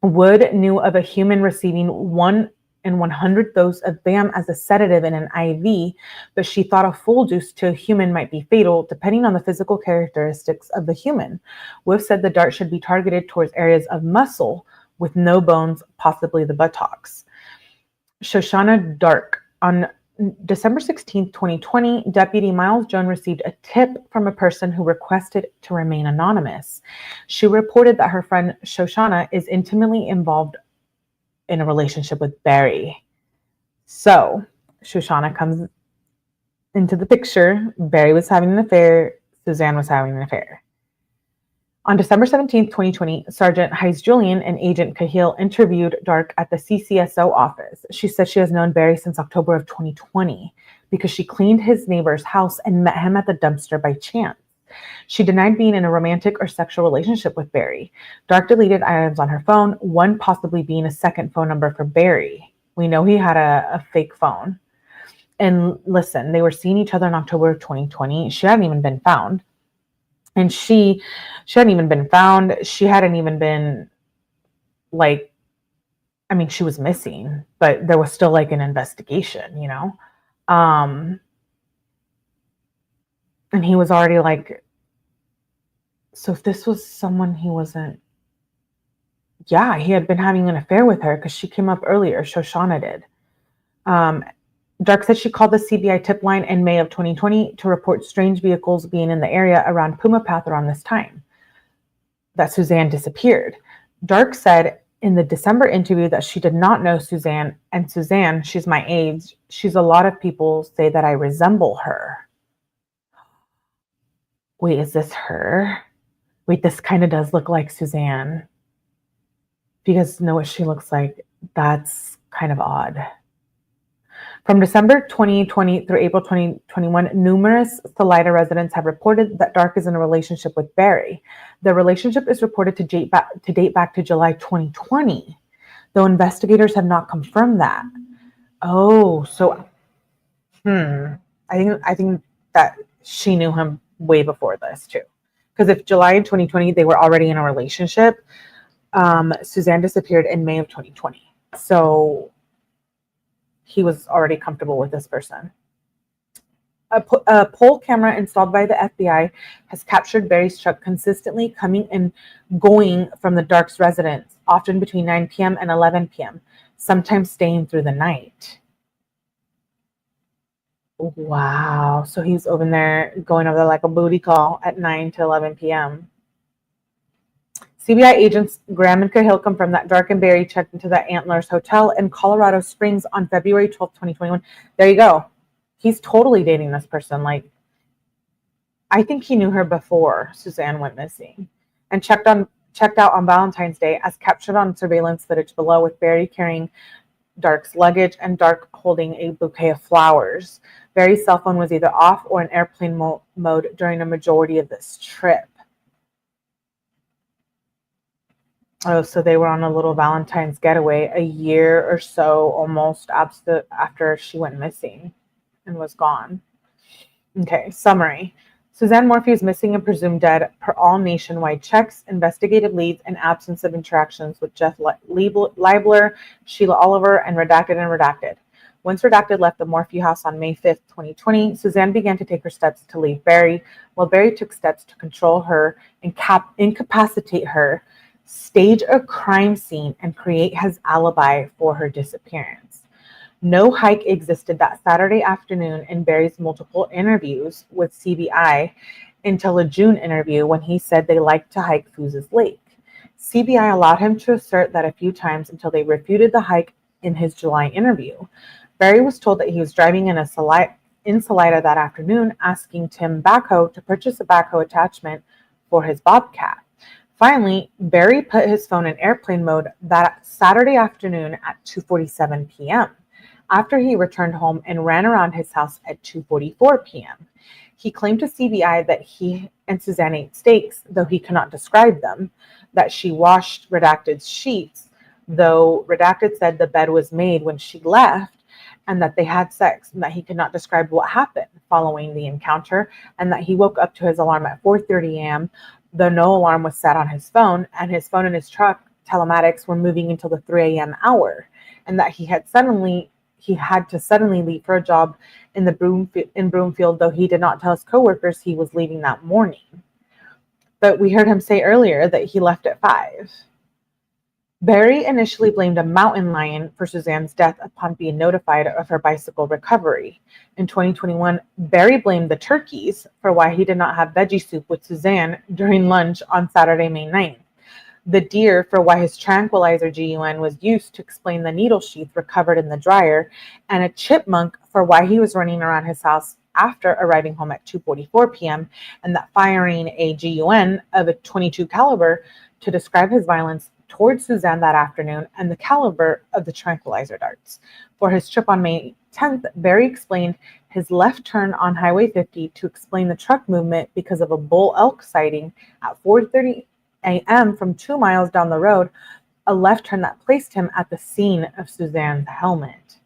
Wood knew of a human receiving 1 in 100 dose of BAM as a sedative in an IV, but she thought a full dose to a human might be fatal, depending on the physical characteristics of the human. Wood said the dart should be targeted towards areas of muscle with no bones, possibly the buttocks. Shosana Dark. On December 16, 2020, Deputy Miles Jones received a tip from a person who requested to remain anonymous. She reported that her friend Shosana is intimately involved in a relationship with Barry. So Shosana comes into the picture. Barry was having an affair. Suzanne was having an affair. On December 17, 2020, Sergeant 𝐭𝐥𝐸𝐬𝐲 and Agent 𝐁𝐞𝐜 interviewed Dark at the CCSO office. She said she has known Barry since October of 2020 because she cleaned his neighbor's house and met him at the dumpster by chance. She denied being in a romantic or sexual relationship with Barry. Dark deleted items on her phone, one possibly being a second phone number for Barry. We know he had a fake phone. And listen, they were seeing each other in October of 2020. She hadn't even been found. And she hadn't even been found. She hadn't even been she was missing, but there was still an investigation, and he was already so if this was someone he wasn't, he had been having an affair with her because she came up earlier. Shosana did. Dark said she called the CBI tip line in May of 2020 to report strange vehicles being in the area around Puma Path around this time that Suzanne disappeared. Dark said in the December interview that she did not know Suzanne, and Suzanne, she's my age. She's a lot of people say that I resemble her. Wait, is this her? Wait, this kind of does look like Suzanne. If you guys know what she looks like, that's kind of odd. From December 2020 through April 2021, numerous Salida residents have reported that Dark is in a relationship with Barry. The relationship is reported to date back to July 2020, though investigators have not confirmed that. Oh, so I think that she knew him way before this too. Because if July in 2020 they were already in a relationship, Suzanne disappeared in May of 2020. So he was already comfortable with this person. A poll camera installed by the FBI has captured Barry's truck consistently coming and going from the Dark's residence, often between 9 p.m. and 11 p.m., sometimes staying through the night. Wow. So he's over there going over there like a booty call at 9 to 11 p.m. CBI agents Graham and Cahill confirmed that Dark and Barry checked into the Antlers Hotel in Colorado Springs on February 12, 2021. There you go. He's totally dating this person. I think he knew her before Suzanne went missing, and checked out on Valentine's Day, as captured on surveillance footage below, with Barry carrying Dark's luggage and Dark holding a bouquet of flowers. Barry's cell phone was either off or in airplane mode during a majority of this trip. Oh, so they were on a little Valentine's getaway a year or so almost after she went missing and was gone. Okay, summary. Suzanne Morphew is missing and presumed dead per all nationwide checks, investigative leads, and absence of interactions with Jeff Leibler, Sheila Oliver, and Redacted. Once Redacted left the Morphew house on May 5th, 2020, Suzanne began to take her steps to leave Barry, while Barry took steps to control her, incapacitate her, stage a crime scene, and create his alibi for her disappearance. No hike existed that Saturday afternoon in Barry's multiple interviews with CBI until a June interview when he said they liked to hike Fooz's Lake. CBI allowed him to assert that a few times until they refuted the hike in his July interview. Barry was told that he was driving in Salida that afternoon, asking Tim Backhoe to purchase a backhoe attachment for his Bobcat. Finally, Barry put his phone in airplane mode that Saturday afternoon at 2:47 p.m. after he returned home and ran around his house at 2:44 p.m. He claimed to CBI that he and Suzanne ate steaks, though he could not describe them, that she washed Redacted's sheets, though Redacted said the bed was made when she left, and that they had sex, and that he could not describe what happened following the encounter, and that he woke up to his alarm at 4:30 a.m., though no alarm was set on his phone, and his phone and his truck telematics were moving until the 3 a.m. hour, and that he had to suddenly leave for a job in Broomfield, though he did not tell his coworkers he was leaving that morning. But we heard him say earlier that he left at 5. Barry initially blamed a mountain lion for Suzanne's death upon being notified of her bicycle recovery. In 2021, Barry blamed the turkeys for why he did not have veggie soup with Suzanne during lunch on Saturday, May 9th. The deer for why his tranquilizer GUN was used to explain the needle sheath recovered in the dryer, and a chipmunk for why he was running around his house after arriving home at 2:44 p.m. and that firing a GUN of a .22 caliber to describe his violence towards Suzanne that afternoon and the caliber of the tranquilizer darts. For his trip on May 10th, Barry explained his left turn on Highway 50 to explain the truck movement because of a bull elk sighting at 4:30 a.m. from 2 miles down the road, a left turn that placed him at the scene of Suzanne's helmet.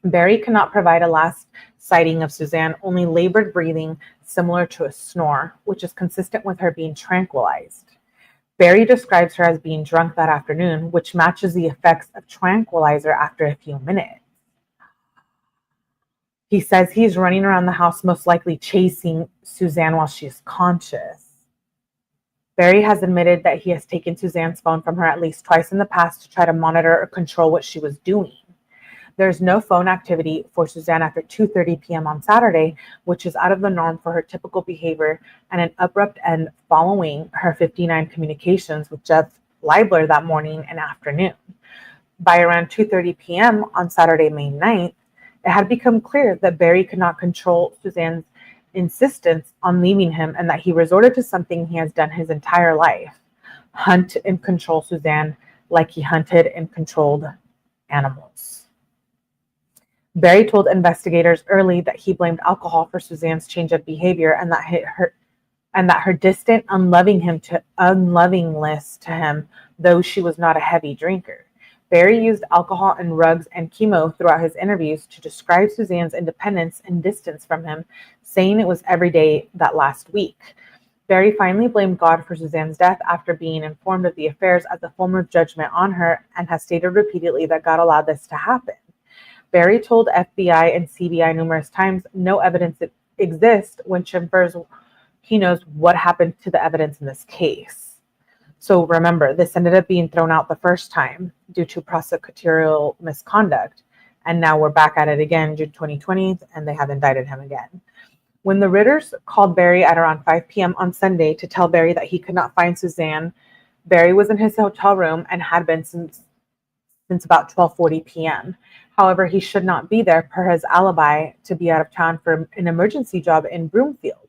Barry cannot provide a last sighting of Suzanne, only labored breathing similar to a snore, which is consistent with her being tranquilized. Barry describes her as being drunk that afternoon, which matches the effects of tranquilizer after a few minutes. He says he's running around the house, most likely chasing Suzanne while she is conscious. Barry has admitted that he has taken Suzanne's phone from her at least twice in the past to try to monitor or control what she was doing. There's no phone activity for Suzanne after 2:30 p.m. on Saturday, which is out of the norm for her typical behavior, and an abrupt end following her 59 communications with Jeff Leibler that morning and afternoon. By around 2:30 p.m. on Saturday, May 9th, it had become clear that Barry could not control Suzanne's insistence on leaving him, and that he resorted to something he has done his entire life: hunt and control Suzanne like he hunted and controlled animals. Barry told investigators early that he blamed alcohol for Suzanne's change of behavior, and that her distant unlovingness to him, though she was not a heavy drinker. Barry used alcohol and rugs and chemo throughout his interviews to describe Suzanne's independence and distance from him, saying it was every day that last week. Barry finally blamed God for Suzanne's death after being informed of the affairs as a form of judgment on her, and has stated repeatedly that God allowed this to happen. Barry told FBI and CBI numerous times no evidence exists, which infers he knows what happened to the evidence in this case. So remember, this ended up being thrown out the first time due to prosecutorial misconduct, and now we're back at it again, June 2020, and they have indicted him again. When the Ritters called Barry at around 5 p.m. on Sunday to tell Barry that he could not find Suzanne, Barry was in his hotel room and had been since about 12:40 p.m. However, he should not be there per his alibi to be out of town for an emergency job in Broomfield.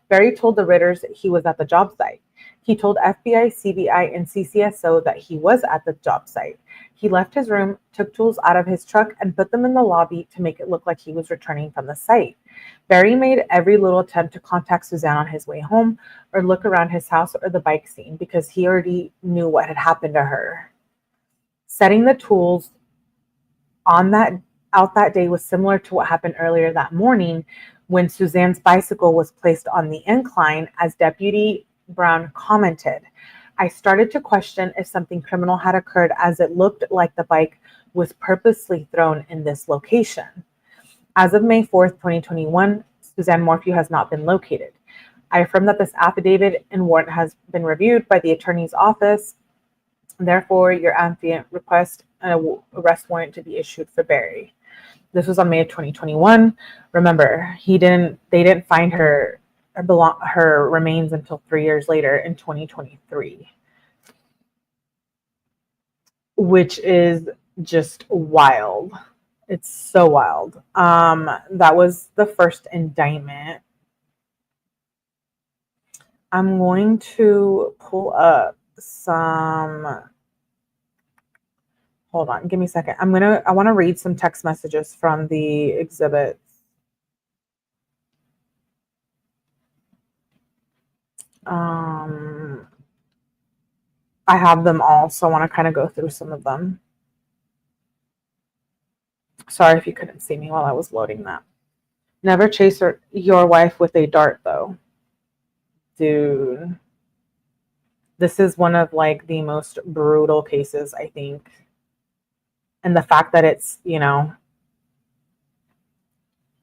Barry told the Ritters he was at the job site. He told FBI, CBI, and CCSO that he was at the job site. He left his room, took tools out of his truck, and put them in the lobby to make it look like he was returning from the site. Barry made every little attempt to contact Suzanne on his way home or look around his house or the bike scene because he already knew what had happened to her. Setting the tools out that day was similar to what happened earlier that morning when Suzanne's bicycle was placed on the incline, as Deputy Brown commented. I started to question if something criminal had occurred, as it looked like the bike was purposely thrown in this location. As of May 4th, 2021, Suzanne Morphew has not been located. I affirm that this affidavit and warrant has been reviewed by the attorney's office. Therefore, your affiant request an arrest warrant to be issued for Barry. This was on May of 2021. Remember, they didn't find her remains until 3 years later in 2023, which is just wild. It's so wild. That was the first indictment. I'm going to pull up some, hold on, give me a second. I want to read some text messages from the exhibits. I have them all, so I want to kind of go through some of them. Sorry if you couldn't see me while I was loading that. Never chase your wife with a dart, though. Dude. This is one of like the most brutal cases, I think. And the fact that it's, you know,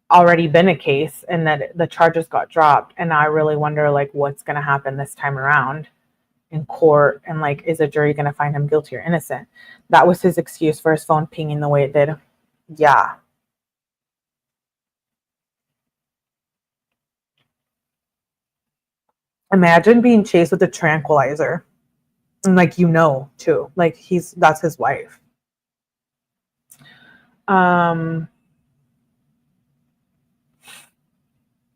already been a case and that the charges got dropped. And I really wonder like what's going to happen this time around in court, and like, is a jury going to find him guilty or innocent? That was his excuse for his phone pinging the way it did. Yeah. Imagine being chased with a tranquilizer. And like, you know, too, like that's his wife. I'm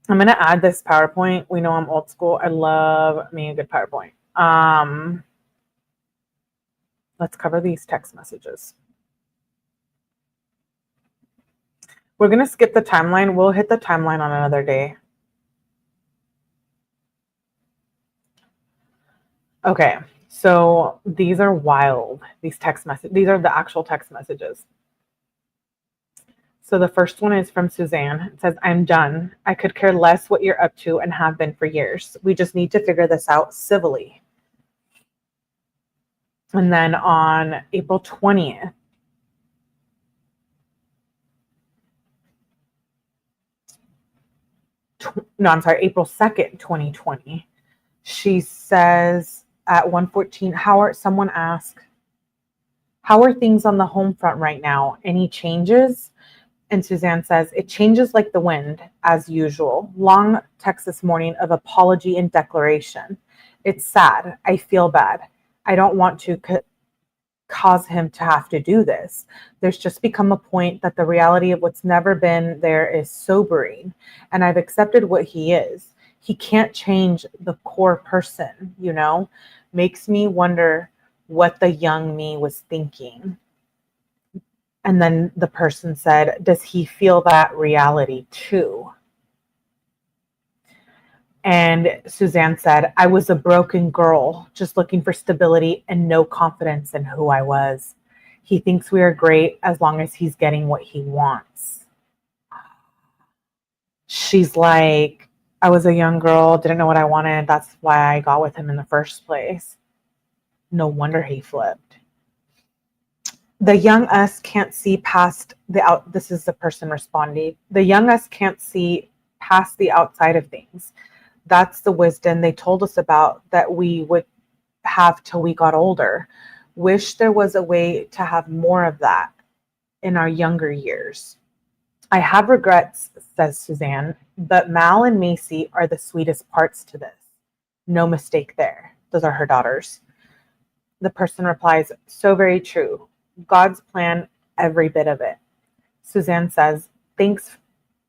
going to add this PowerPoint. We know I'm old school. I love me a good PowerPoint. Let's cover these text messages. We're going to skip the timeline. We'll hit the timeline on another day. Okay, so these are wild. These text messages. These are the actual text messages. So the first one is from Suzanne. It says, I'm done. I could care less what you're up to and have been for years. We just need to figure this out civilly. And then on April 20th, April 2nd, 2020, she says at 1:14, someone asked, how are things on the home front right now? Any changes? And Suzanne says, it changes like the wind, as usual. Long text this morning of apology and declaration. It's sad. I feel bad. I don't want to cause him to have to do this. There's just become a point that the reality of what's never been there is sobering. And I've accepted what he is. He can't change the core person, you know? Makes me wonder what the young me was thinking. And then the person said, does he feel that reality too? And Suzanne said, I was a broken girl, just looking for stability and no confidence in who I was. He thinks we are great as long as he's getting what he wants. She's like, I was a young girl, didn't know what I wanted. That's why I got with him in the first place. No wonder he flipped. The young us can't see past this is the person responding. The young us can't see past the outside of things. That's the wisdom they told us about that we would have till we got older. Wish there was a way to have more of that in our younger years. I have regrets, says Suzanne, but Mal and Macy are the sweetest parts to this. No mistake there. Those are her daughters. The person replies, so very true. God's plan, every bit of it. Suzanne says, thank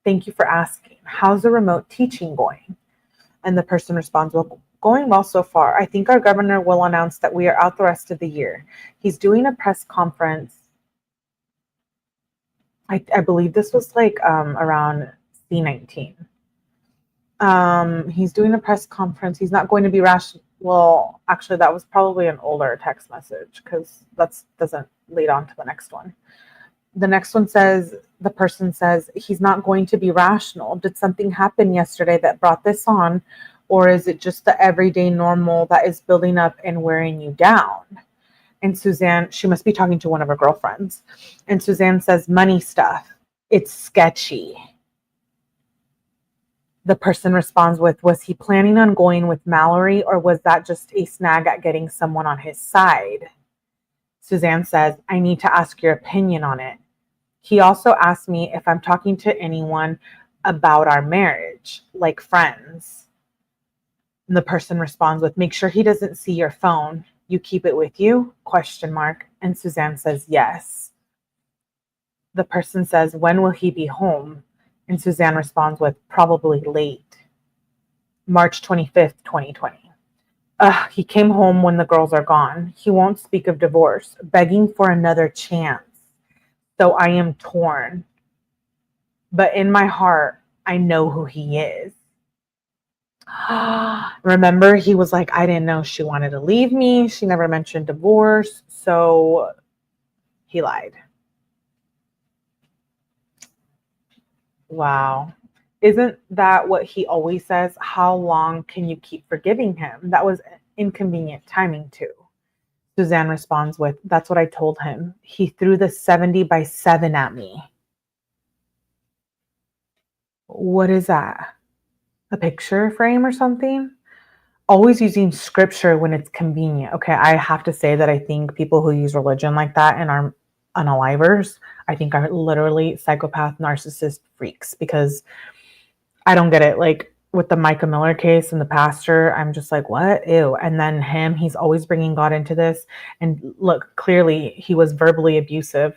you for asking. How's the remote teaching going? And the person responds, well, going well so far. I think our governor will announce that we are out the rest of the year. He's doing a press conference. I believe this was like around C19. He's doing a press conference. He's not going to be rational. Well, actually, that was probably an older text message because that doesn't lead on to the next one. The next one says, the person says, he's not going to be rational. Did something happen yesterday that brought this on? Or is it just the everyday normal that is building up and wearing you down? And Suzanne, she must be talking to one of her girlfriends. And Suzanne says, money stuff. It's sketchy. The person responds with, was he planning on going with Mallory, or was that just a snag at getting someone on his side? Suzanne says, I need to ask your opinion on it. He also asked me if I'm talking to anyone about our marriage, like friends. And the person responds with, make sure he doesn't see your phone. You keep it with you? ? And Suzanne says, yes. The person says, when will he be home? And Suzanne responds with, probably late. March 25th, 2020. He came home when the girls are gone. He won't speak of divorce, begging for another chance. So I am torn. But in my heart, I know who he is. Remember, he was like, I didn't know she wanted to leave me. She never mentioned divorce. So he lied. Wow. Isn't that what he always says? How long can you keep forgiving him? That was inconvenient timing too. Suzanne responds with, that's what I told him. He threw the 70x7 at me. What is that? A picture frame or something? Always using scripture when it's convenient. Okay, I have to say that I think people who use religion like that and are unalivers, I think are literally psychopath, narcissist freaks, because I don't get it. Like with the Micah Miller case and the pastor, I'm just like, what? Ew. And then him, he's always bringing God into this. And look, clearly he was verbally abusive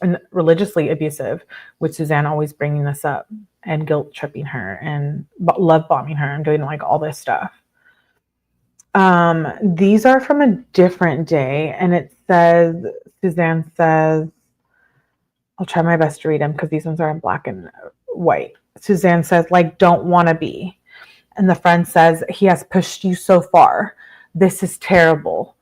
and religiously abusive, with Suzanne always bringing this up and guilt tripping her and love bombing her and doing like all this stuff. These are from a different day, and it says, Suzanne says, I'll try my best to read them because these ones are in black and white. Suzanne says, like, don't want to be. And the friend says, he has pushed you so far. This is terrible.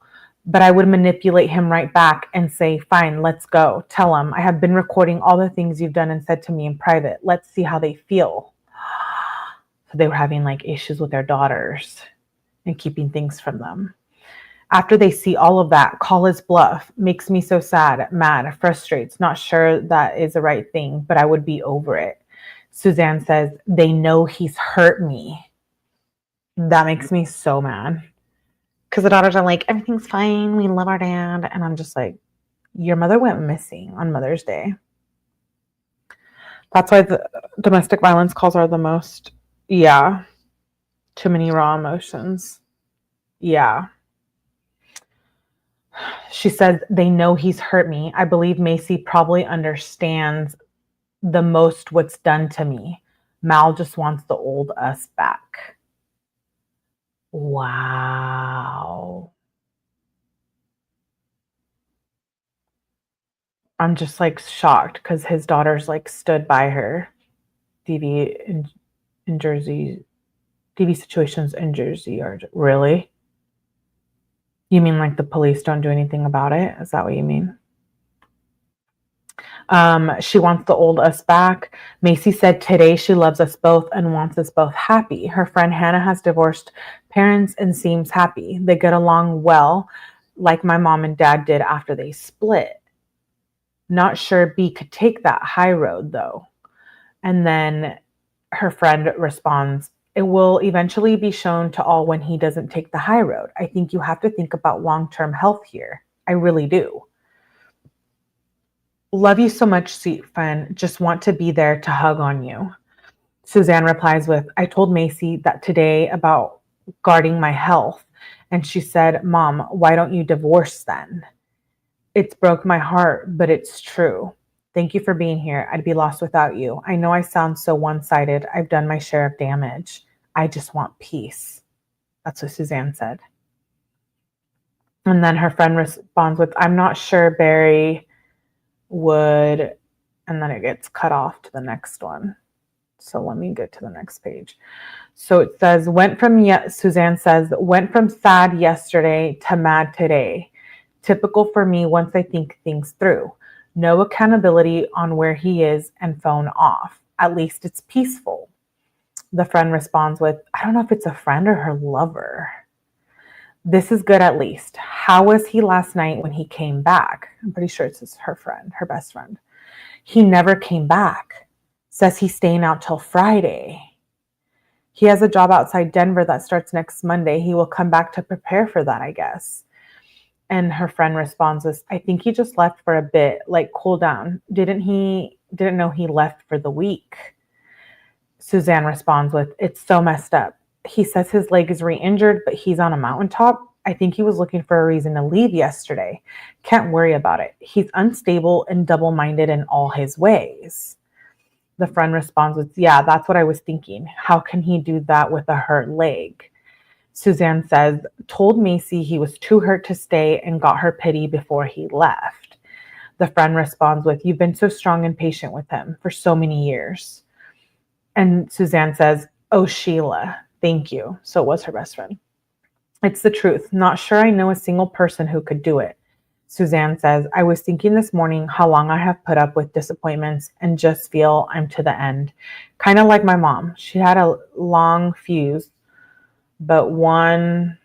But I would manipulate him right back and say, fine, let's go. Tell him, I have been recording all the things you've done and said to me in private. Let's see how they feel. So they were having like issues with their daughters and keeping things from them. After they see all of that, call his bluff. Makes me so sad, mad, frustrates, not sure that is the right thing, but I would be over it. Suzanne says, they know he's hurt me. That makes me so mad. Because the daughters are like, everything's fine. We love our dad. And I'm just like, your mother went missing on Mother's Day. That's why the domestic violence calls are the most, yeah. Too many raw emotions. Yeah. She says, they know he's hurt me. I believe Macy probably understands the most what's done to me. Mal just wants the old us back. Wow. I'm just like shocked because his daughters like stood by her. DV in Jersey, DV situations in Jersey are really? You mean like the police don't do anything about it? Is that what you mean? She wants the old us back. Macy said today she loves us both and wants us both happy. Her friend Hannah has divorced parents and seems happy. They get along well, like my mom and dad did after they split. Not sure B could take that high road though. And then her friend responds, it will eventually be shown to all when he doesn't take the high road. I think you have to think about long-term health here. I really do. Love you so much, sweet friend. Just want to be there to hug on you. Suzanne replies with, I told Macy that today about guarding my health. And she said, Mom, why don't you divorce then? It's broke my heart, but it's true. Thank you for being here. I'd be lost without you. I know I sound so one-sided. I've done my share of damage. I just want peace. That's what Suzanne said. And then her friend responds with, I'm not sure Barry would, and then it gets cut off to the next one. So let me get to the next page. So it says, Suzanne says, went from sad yesterday to mad today. Typical for me once I think things through. No accountability on where he is and phone off. At least it's peaceful. The friend responds with, I don't know if it's a friend or her lover. This is good at least. How was he last night when he came back? I'm pretty sure it's her friend, her best friend. He never came back. Says he's staying out till Friday. He has a job outside Denver that starts next Monday. He will come back to prepare for that, I guess. And her friend responds with, I think he just left for a bit, like cool down. Didn't know he left for the week. Suzanne responds with, it's so messed up. He says his leg is re-injured, but he's on a mountaintop. I think he was looking for a reason to leave yesterday. Can't worry about it. He's unstable and double-minded in all his ways. The friend responds with, yeah, that's what I was thinking. How can he do that with a hurt leg? Suzanne says, told Macy he was too hurt to stay and got her pity before he left. The friend responds with, you've been so strong and patient with him for so many years. And Suzanne says, oh, Sheila, thank you. So it was her best friend. It's the truth. Not sure I know a single person who could do it. Suzanne says, I was thinking this morning how long I have put up with disappointments and just feel I'm to the end. Kind of like my mom. She had a long fuse, but once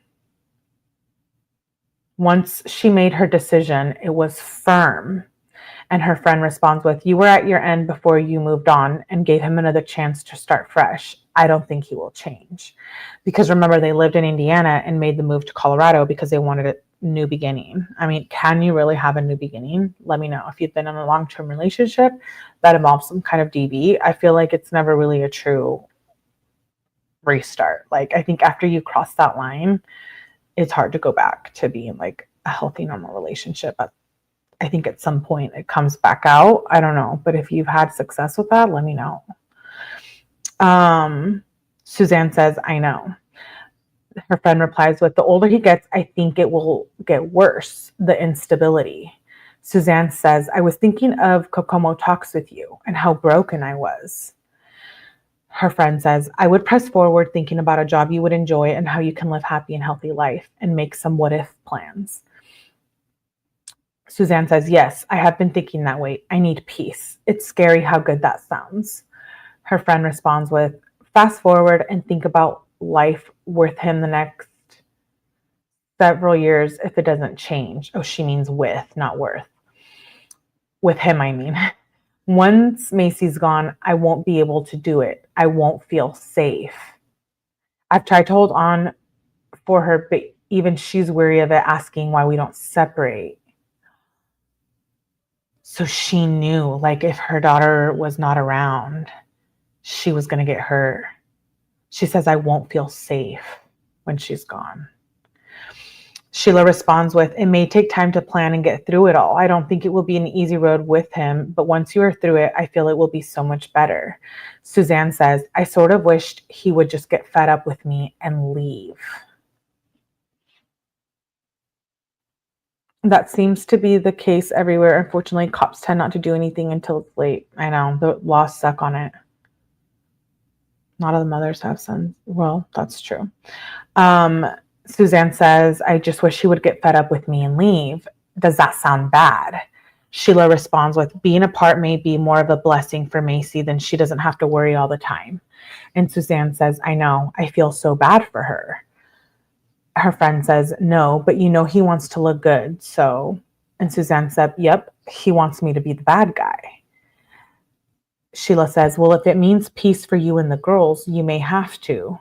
she made her decision, it was firm. And her friend responds with, you were at your end before you moved on and gave him another chance to start fresh. I don't think he will change. Because remember, they lived in Indiana and made the move to Colorado because they wanted a new beginning. I mean, can you really have a new beginning? Let me know. If you've been in a long-term relationship that involves some kind of DV, I feel like it's never really a true restart. Like, I think after you cross that line, it's hard to go back to being like a healthy, normal relationship. But I think at some point it comes back out. I don't know. But if you've had success with that, let me know. Suzanne says, I know. Her friend replies with, the older he gets, I think it will get worse, the instability. Suzanne says, I was thinking of Kokomo Talks with you and how broken I was. Her friend says, I would press forward thinking about a job you would enjoy and how you can live happy and healthy life and make some what if plans. Suzanne says, yes, I have been thinking that way. I need peace. It's scary how good that sounds. Her friend responds with, fast forward and think about life with him the next several years if it doesn't change. Oh, she means with, not worth. With him, I mean. Once Macy's gone, I won't be able to do it. I won't feel safe. I've tried to hold on for her, but even she's weary of it, asking why we don't separate. So she knew, like, if her daughter was not around, she was going to get hurt. She says, I won't feel safe when she's gone. Sheila responds with, it may take time to plan and get through it all. I don't think it will be an easy road with him, but once you are through it, I feel it will be so much better. Suzanne says, I sort of wished he would just get fed up with me and leave. That seems to be the case everywhere. Unfortunately, cops tend not to do anything until it's late. I know, the laws suck on it. Not all the mothers have sons. Well, that's true. Suzanne says, I just wish he would get fed up with me and leave. Does that sound bad? Sheila responds with, being apart may be more of a blessing for Macy than she doesn't have to worry all the time. And Suzanne says, I know, I feel so bad for her. Her friend says, no, but you know he wants to look good, so. And Suzanne said, yep, he wants me to be the bad guy. Sheila says, well, if it means peace for you and the girls, you may have to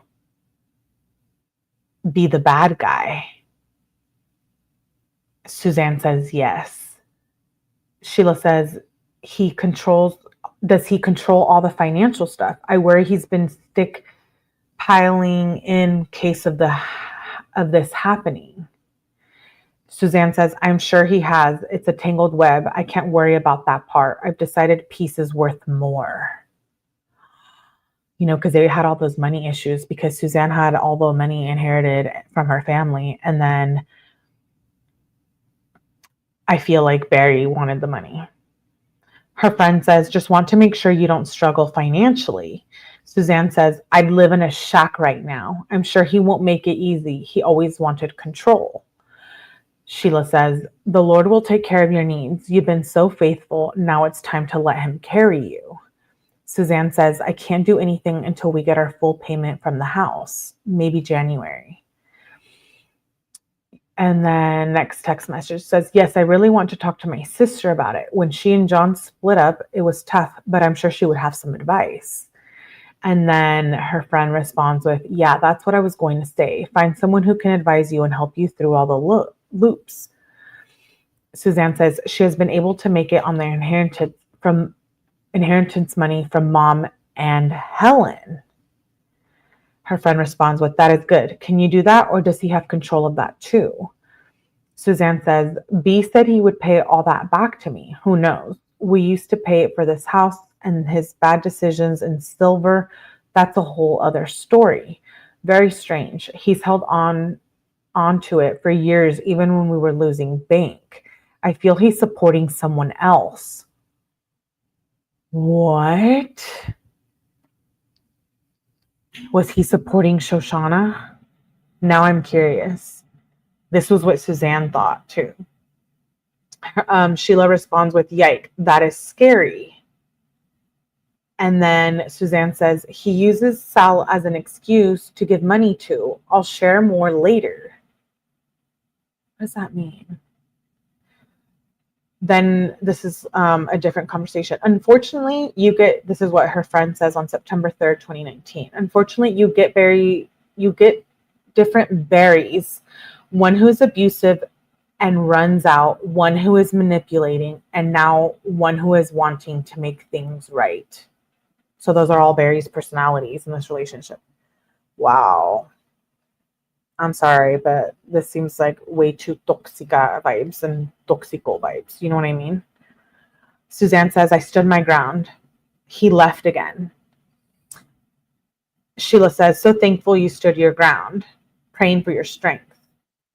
be the bad guy. Suzanne says, yes. Sheila says, does he control all the financial stuff? I worry he's been piling in case of this happening. Suzanne says, I'm sure he has. It's a tangled web. I can't worry about that part. I've decided peace is worth more. You know, because they had all those money issues because Suzanne had all the money inherited from her family. And then I feel like Barry wanted the money. Her friend says, just want to make sure you don't struggle financially. Suzanne says, I'd live in a shack right now. I'm sure he won't make it easy. He always wanted control. Sheila says, the Lord will take care of your needs. You've been so faithful. Now it's time to let him carry you. Suzanne says, I can't do anything until we get our full payment from the house, maybe January. And then next text message says, yes, I really want to talk to my sister about it. When she and John split up, it was tough, but I'm sure she would have some advice. And then her friend responds with, yeah, that's what I was going to say. Find someone who can advise you and help you through all the loops. Suzanne says she has been able to make it on their inheritance money from mom and Helen. Her friend responds with, that is good. Can you do that, or does he have control of that too? Suzanne says, B said he would pay all that back to me. Who knows? We used to pay it for this house and his bad decisions in silver, that's a whole other story. Very strange. He's held onto it for years, even when we were losing bank. I feel he's supporting someone else. What? Was he supporting Shosana? Now I'm curious. This was what Suzanne thought too. Sheila responds with, "Yike, that is scary." And then Suzanne says, "He uses Sal as an excuse to give money to. I'll share more later." What does that mean? Then this is a different conversation. Unfortunately, this is what her friend says on September 3rd, 2019. Unfortunately, you get different Barrys. One who's abusive and runs out, one who is manipulating, and now one who is wanting to make things right. So those are all Barry's personalities in this relationship. Wow. I'm sorry, but this seems like way too toxica vibes and toxico vibes. You know what I mean? Suzanne says, "I stood my ground. He left again." Sheila says, "So thankful you stood your ground. Praying for your strength."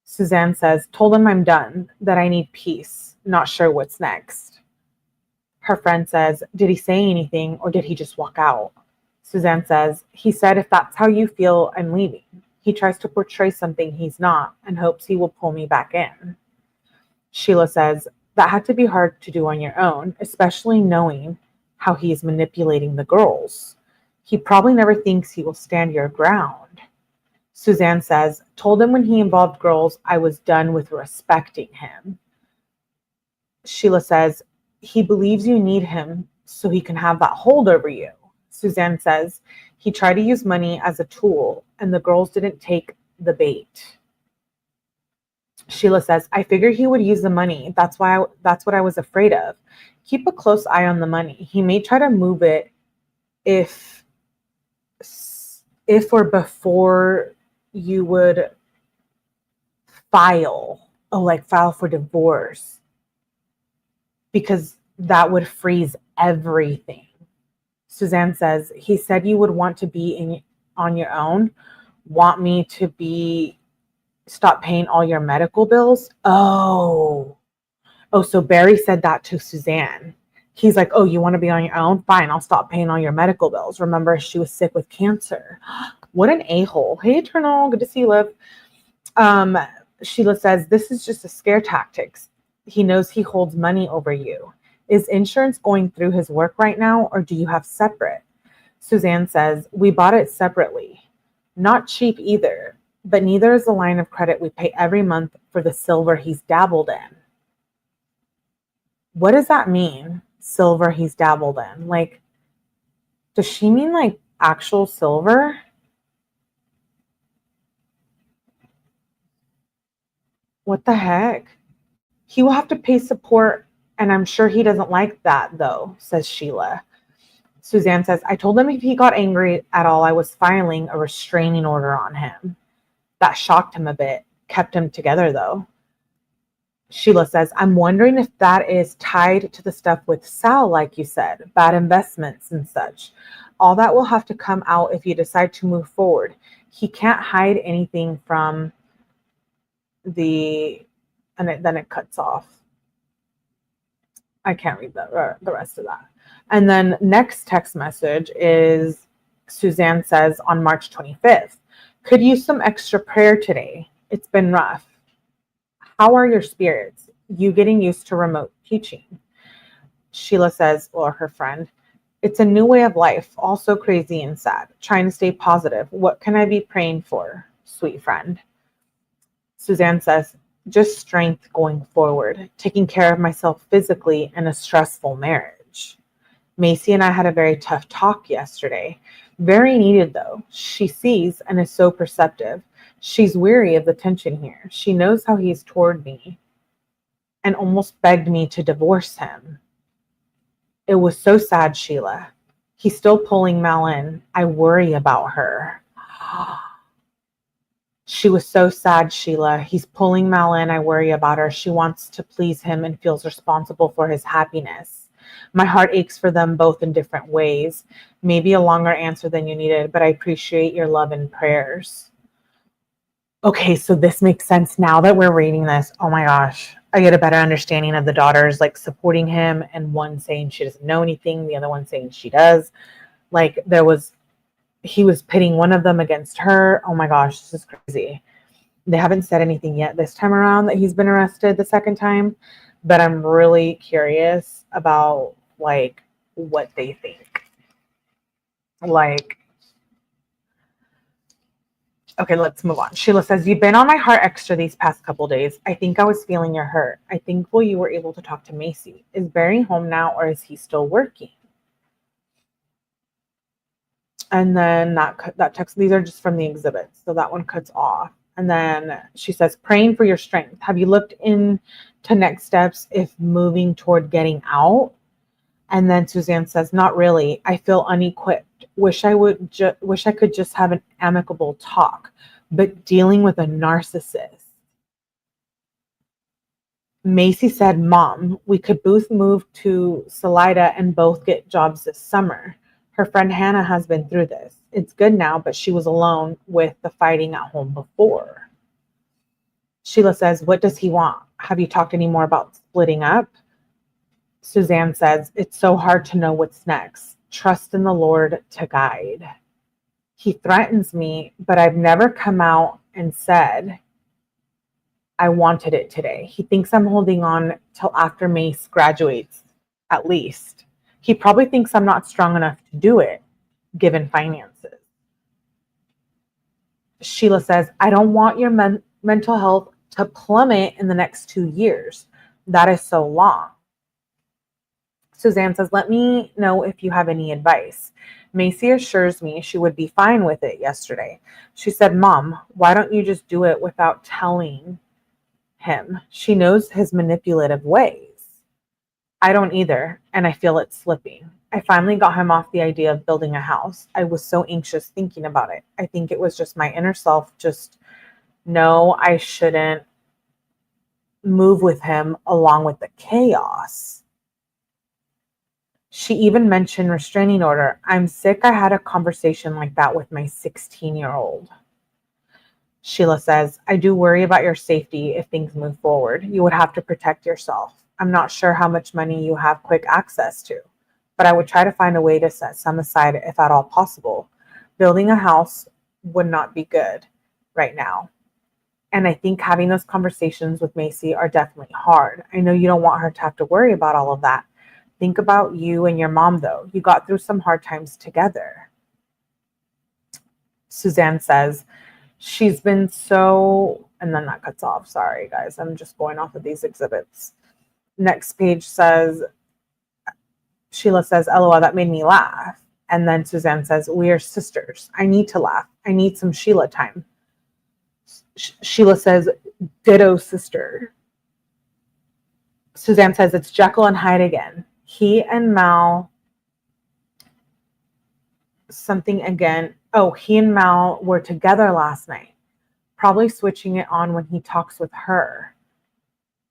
Suzanne says, "Told him I'm done, that I need peace. Not sure what's next." Her friend says, "Did he say anything or did he just walk out?" Suzanne says, "He said, if that's how you feel, I'm leaving. He tries to portray something he's not and hopes he will pull me back in." Sheila says, "That had to be hard to do on your own, especially knowing how he is manipulating the girls. He probably never thinks he will stand your ground." Suzanne says, "Told him when he involved girls, I was done with respecting him." Sheila says, "He believes you need him so he can have that hold over you." Suzanne says, "He tried to use money as a tool and the girls didn't take the bait." Sheila says, "I figured he would use the money. That's what I was afraid of. Keep a close eye on the money. He may try to move it if or before you would file for divorce, because that would freeze everything." Suzanne says, "He said you would want to be on your own, want me to stop paying all your medical bills." Oh, so Barry said that to Suzanne. He's like, "Oh, you want to be on your own? Fine, I'll stop paying all your medical bills. Remember, she was sick with cancer." What an a-hole. Hey, Eternal, good to see you, Liv. Sheila says, "This is just a scare tactics. He knows he holds money over you. Is insurance going through his work right now, or do you have separate?" Suzanne says, "We bought it separately. Not cheap either, but neither is the line of credit we pay every month for the silver he's dabbled in." What does that mean? Silver he's dabbled in? Like, does she mean like actual silver? What the heck? "He will have to pay support, and I'm sure he doesn't like that, though," says Sheila. Suzanne says, "I told him if he got angry at all, I was filing a restraining order on him." That shocked him a bit, kept him together, though. Sheila says, "I'm wondering if that is tied to the stuff with Sal, like you said, bad investments and such. All that will have to come out if you decide to move forward. He can't hide anything from the..." And then it cuts off. I can't read the rest of that. And then next text message is Suzanne says, on March 25th, "Could use some extra prayer today. It's been rough. How are your spirits? You getting used to remote teaching?" Sheila says, or her friend, "It's a new way of life, also crazy and sad. Trying to stay positive. What can I be praying for, sweet friend?" Suzanne says, "Just strength going forward, taking care of myself physically in a stressful marriage. Macy and I had a very tough talk yesterday. Very needed, though. She sees and is so perceptive. She's weary of the tension here. She knows how he's toward me and almost begged me to divorce him. It was so sad, Sheila. He's still pulling Mal in. I worry about her." She was so sad, Sheila. He's pulling Mal in. I worry about her. She wants to please him and feels responsible for his happiness. My heart aches for them both in different ways. Maybe a longer answer than you needed, but I appreciate your love and prayers. Okay, so this makes sense now that we're reading this. Oh my gosh. I get a better understanding of the daughters like supporting him, and one saying she doesn't know anything, the other one saying she does. Like he was pitting one of them against her. Oh my gosh, this is crazy. They haven't said anything yet this time around that he's been arrested the second time, but I'm really curious about like what they think. Like, okay, let's move on. Sheila says, you've been on my heart extra these past couple days. I think I was feeling your hurt. I thankful you were able to talk to Macy. Is Barry home now or is he still working? And then that text, these are just from the exhibits. So that one cuts off. And then she says, praying for your strength. Have you looked into next steps if moving toward getting out? And then Suzanne says, not really. I feel unequipped. Wish I could just have an amicable talk, but dealing with a narcissist. Macy said, Mom, we could both move to Salida and both get jobs this summer. Her friend Hannah has been through this. It's good now, but she was alone with the fighting at home before. Sheila says, what does he want? Have you talked any more about splitting up? Suzanne says, it's so hard to know what's next. Trust in the Lord to guide. He threatens me, but I've never come out and said I wanted it today. He thinks I'm holding on till after Mace graduates, at least. He probably thinks I'm not strong enough to do it, given finances. Sheila says, I don't want your mental health to plummet in the next 2 years. That is so long. Suzanne says, let me know if you have any advice. Macy assures me she would be fine with it yesterday. She said, Mom, why don't you just do it without telling him? She knows his manipulative ways. I don't either, and I feel it slipping. I finally got him off the idea of building a house. I was so anxious thinking about it. I think it was just my inner self. Just no, I shouldn't move with him along with the chaos. She even mentioned restraining order. I'm sick. I had a conversation like that with my 16-year-old. Sheila says, I do worry about your safety if things move forward. You would have to protect yourself. I'm not sure how much money you have quick access to, but I would try to find a way to set some aside if at all possible. Building a house would not be good right now. And I think having those conversations with Macy are definitely hard. I know you don't want her to have to worry about all of that. Think about you and your mom, though. You got through some hard times together. Suzanne says, she's been so, and then that cuts off. Sorry, guys. I'm just going off of these exhibits. Next page says, Sheila says, LOL, that made me laugh. And then Suzanne says, we are sisters. I need to laugh. I need some Sheila time. Sheila says, ditto, sister. Suzanne says, it's Jekyll and Hyde again. He and Mal something again. Oh, he and Mal were together last night. Probably switching it on when he talks with her.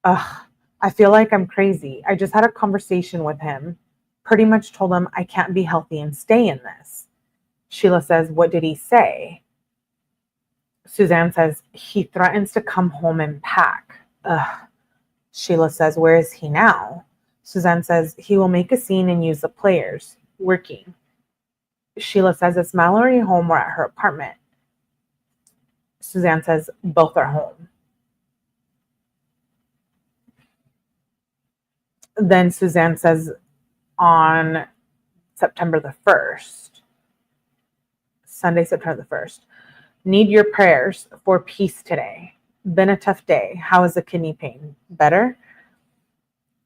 Ugh, I feel like I'm crazy. I just had a conversation with him. Pretty much told him I can't be healthy and stay in this. Sheila says, what did he say? Suzanne says, he threatens to come home and pack. Ugh. Sheila says, where is he now? Suzanne says, he will make a scene and use the players. Working. Sheila says, is Mallory home or at her apartment? Suzanne says, both are home. Then Suzanne says, on September the 1st, Sunday, September the 1st, need your prayers for peace today. Been a tough day. How is the kidney pain? Better?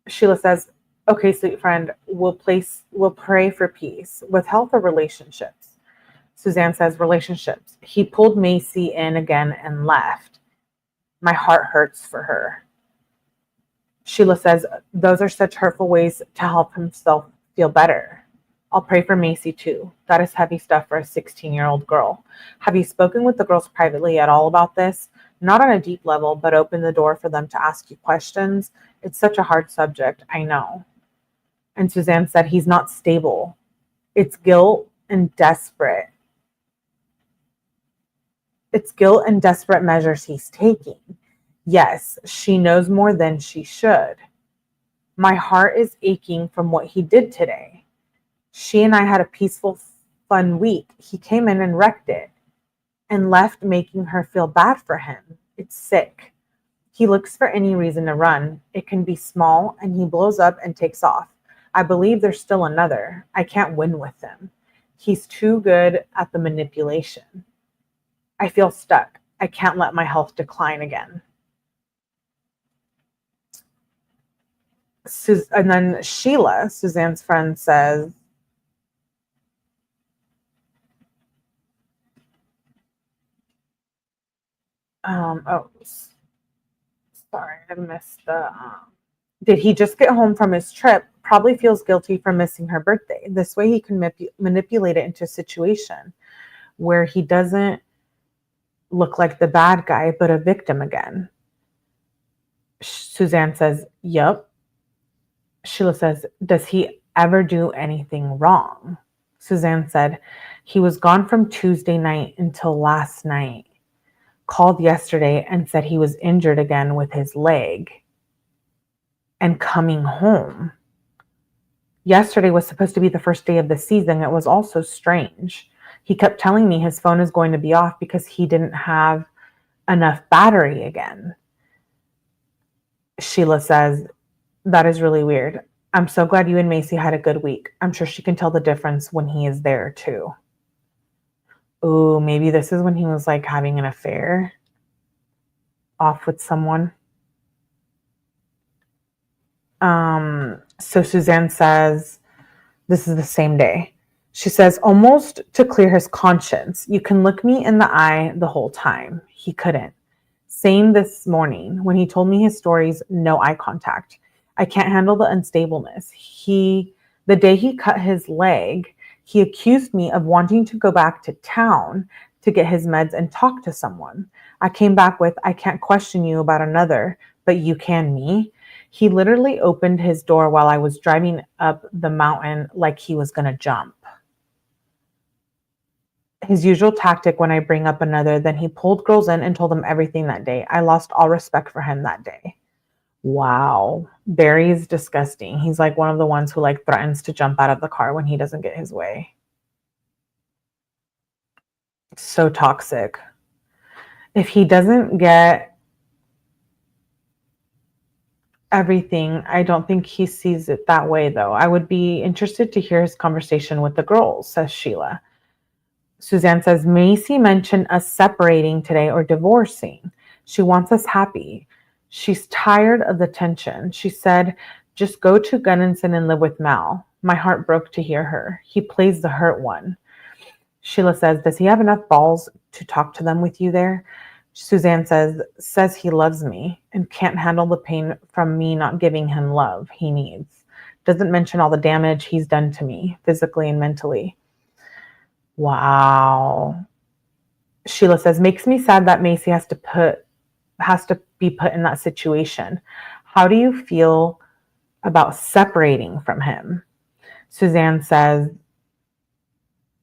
Sheila says, okay, sweet friend, we'll pray for peace. With health or relationships? Suzanne says, relationships. He pulled Macy in again and left. My heart hurts for her. Sheila says, those are such hurtful ways to help himself feel better. I'll pray for Macy too. That is heavy stuff for a 16-year-old girl. Have you spoken with the girls privately at all about this? Not on a deep level, but open the door for them to ask you questions. It's such a hard subject, I know. And Suzanne said, he's not stable. It's guilt and desperate. It's guilt and desperate measures he's taking. Yes, she knows more than she should. My heart is aching from what he did today. She and I had a peaceful, fun week. He came in and wrecked it and left, making her feel bad for him. It's sick. He looks for any reason to run. It can be small, and he blows up and takes off. I believe there's still another. I can't win with him. He's too good at the manipulation. I feel stuck. I can't let my health decline again. And then Sheila, Suzanne's friend, says, oh, sorry, I missed the, did he just get home from his trip? Probably feels guilty for missing her birthday. This way he can manipulate it into a situation where he doesn't look like the bad guy, but a victim again. Suzanne says, yep. Sheila says, does he ever do anything wrong? Suzanne said, he was gone from Tuesday night until last night. Called yesterday and said he was injured again with his leg and coming home. Yesterday was supposed to be the first day of the season. It was also strange. He kept telling me his phone is going to be off because he didn't have enough battery again. Sheila says, that is really weird. I'm so glad you and Macy had a good week. I'm sure she can tell the difference when he is there too. Ooh, maybe this is when he was like having an affair off with someone. So Suzanne says, this is the same day. She says, almost to clear his conscience. You can look me in the eye the whole time. He couldn't. Same this morning when he told me his stories, no eye contact. I can't handle the unstableness. The day he cut his leg, he accused me of wanting to go back to town to get his meds and talk to someone. I came back with, I can't question you about another, but you can me. He literally opened his door while I was driving up the mountain like he was going to jump. His usual tactic when I bring up another, then he pulled girls in and told them everything that day. I lost all respect for him that day. Wow. Barry's disgusting. He's like one of the ones who like threatens to jump out of the car when he doesn't get his way. So toxic. If he doesn't get everything, I don't think he sees it that way though. I would be interested to hear his conversation with the girls, says Sheila. Suzanne says, Macy mentioned us separating today or divorcing. She wants us happy. She's tired of the tension. She said, just go to Gunnison and live with Mal. My heart broke to hear her. He plays the hurt one. Sheila says, does he have enough balls to talk to them with you there? Suzanne says he loves me and can't handle the pain from me not giving him love he needs. Doesn't mention all the damage he's done to me, physically and mentally. Wow. Sheila says, makes me sad that Macy has to be put in that situation. How do you feel about separating from him? Suzanne says,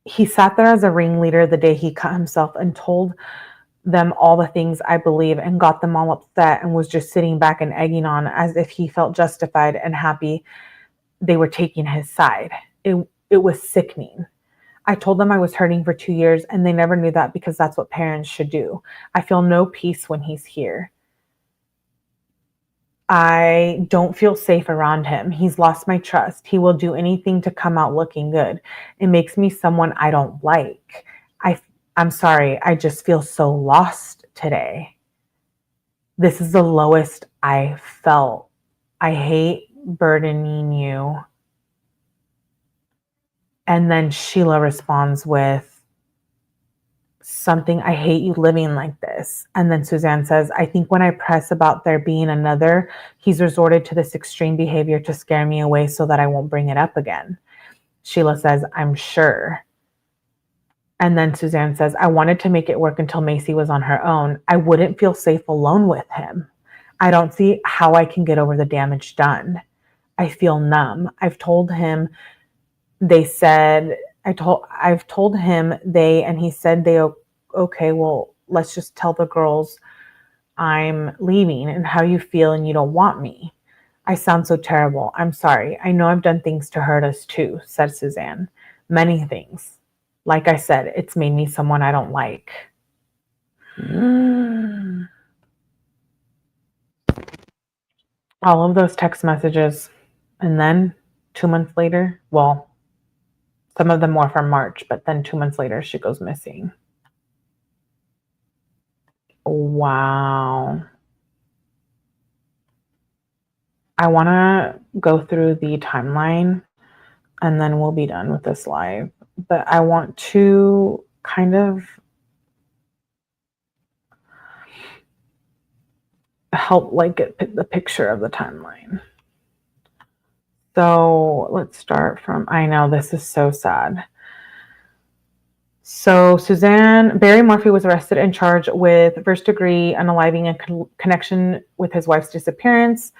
he sat there as a ringleader the day he cut himself and told them all the things I believe and got them all upset and was just sitting back and egging on as if he felt justified and happy they were taking his side. It was sickening. I told them I was hurting for 2 years and they never knew that because that's what parents should do. I feel no peace when he's here. I don't feel safe around him. He's lost my trust. He will do anything to come out looking good. It makes me someone I don't like. I'm sorry. I just feel so lost today. This is the lowest I felt. I hate burdening you. And then Sheila responds with something, I hate you living like this. And then Suzanne says, I think when I press about there being another, he's resorted to this extreme behavior to scare me away so that I won't bring it up again. Sheila says, I'm sure. And then Suzanne says, I wanted to make it work until Macy was on her own. I wouldn't feel safe alone with him. I don't see how I can get over the damage done. I feel numb. I've told him and he said okay, well, let's just tell the girls I'm leaving and how you feel and you don't want me. I sound so terrible. I'm sorry. I know I've done things to hurt us too, said Suzanne. Many things. Like I said, it's made me someone I don't like. All of those text messages. And then 2 months later, well, some of them were from March, but then 2 months later, she goes missing. Wow. I want to go through the timeline and then we'll be done with this live. But I want to kind of help like get the picture of the timeline. So let's start from, I know this is so sad. So Barry Morphew was arrested and charged with first-degree unaliving in connection with his wife's disappearance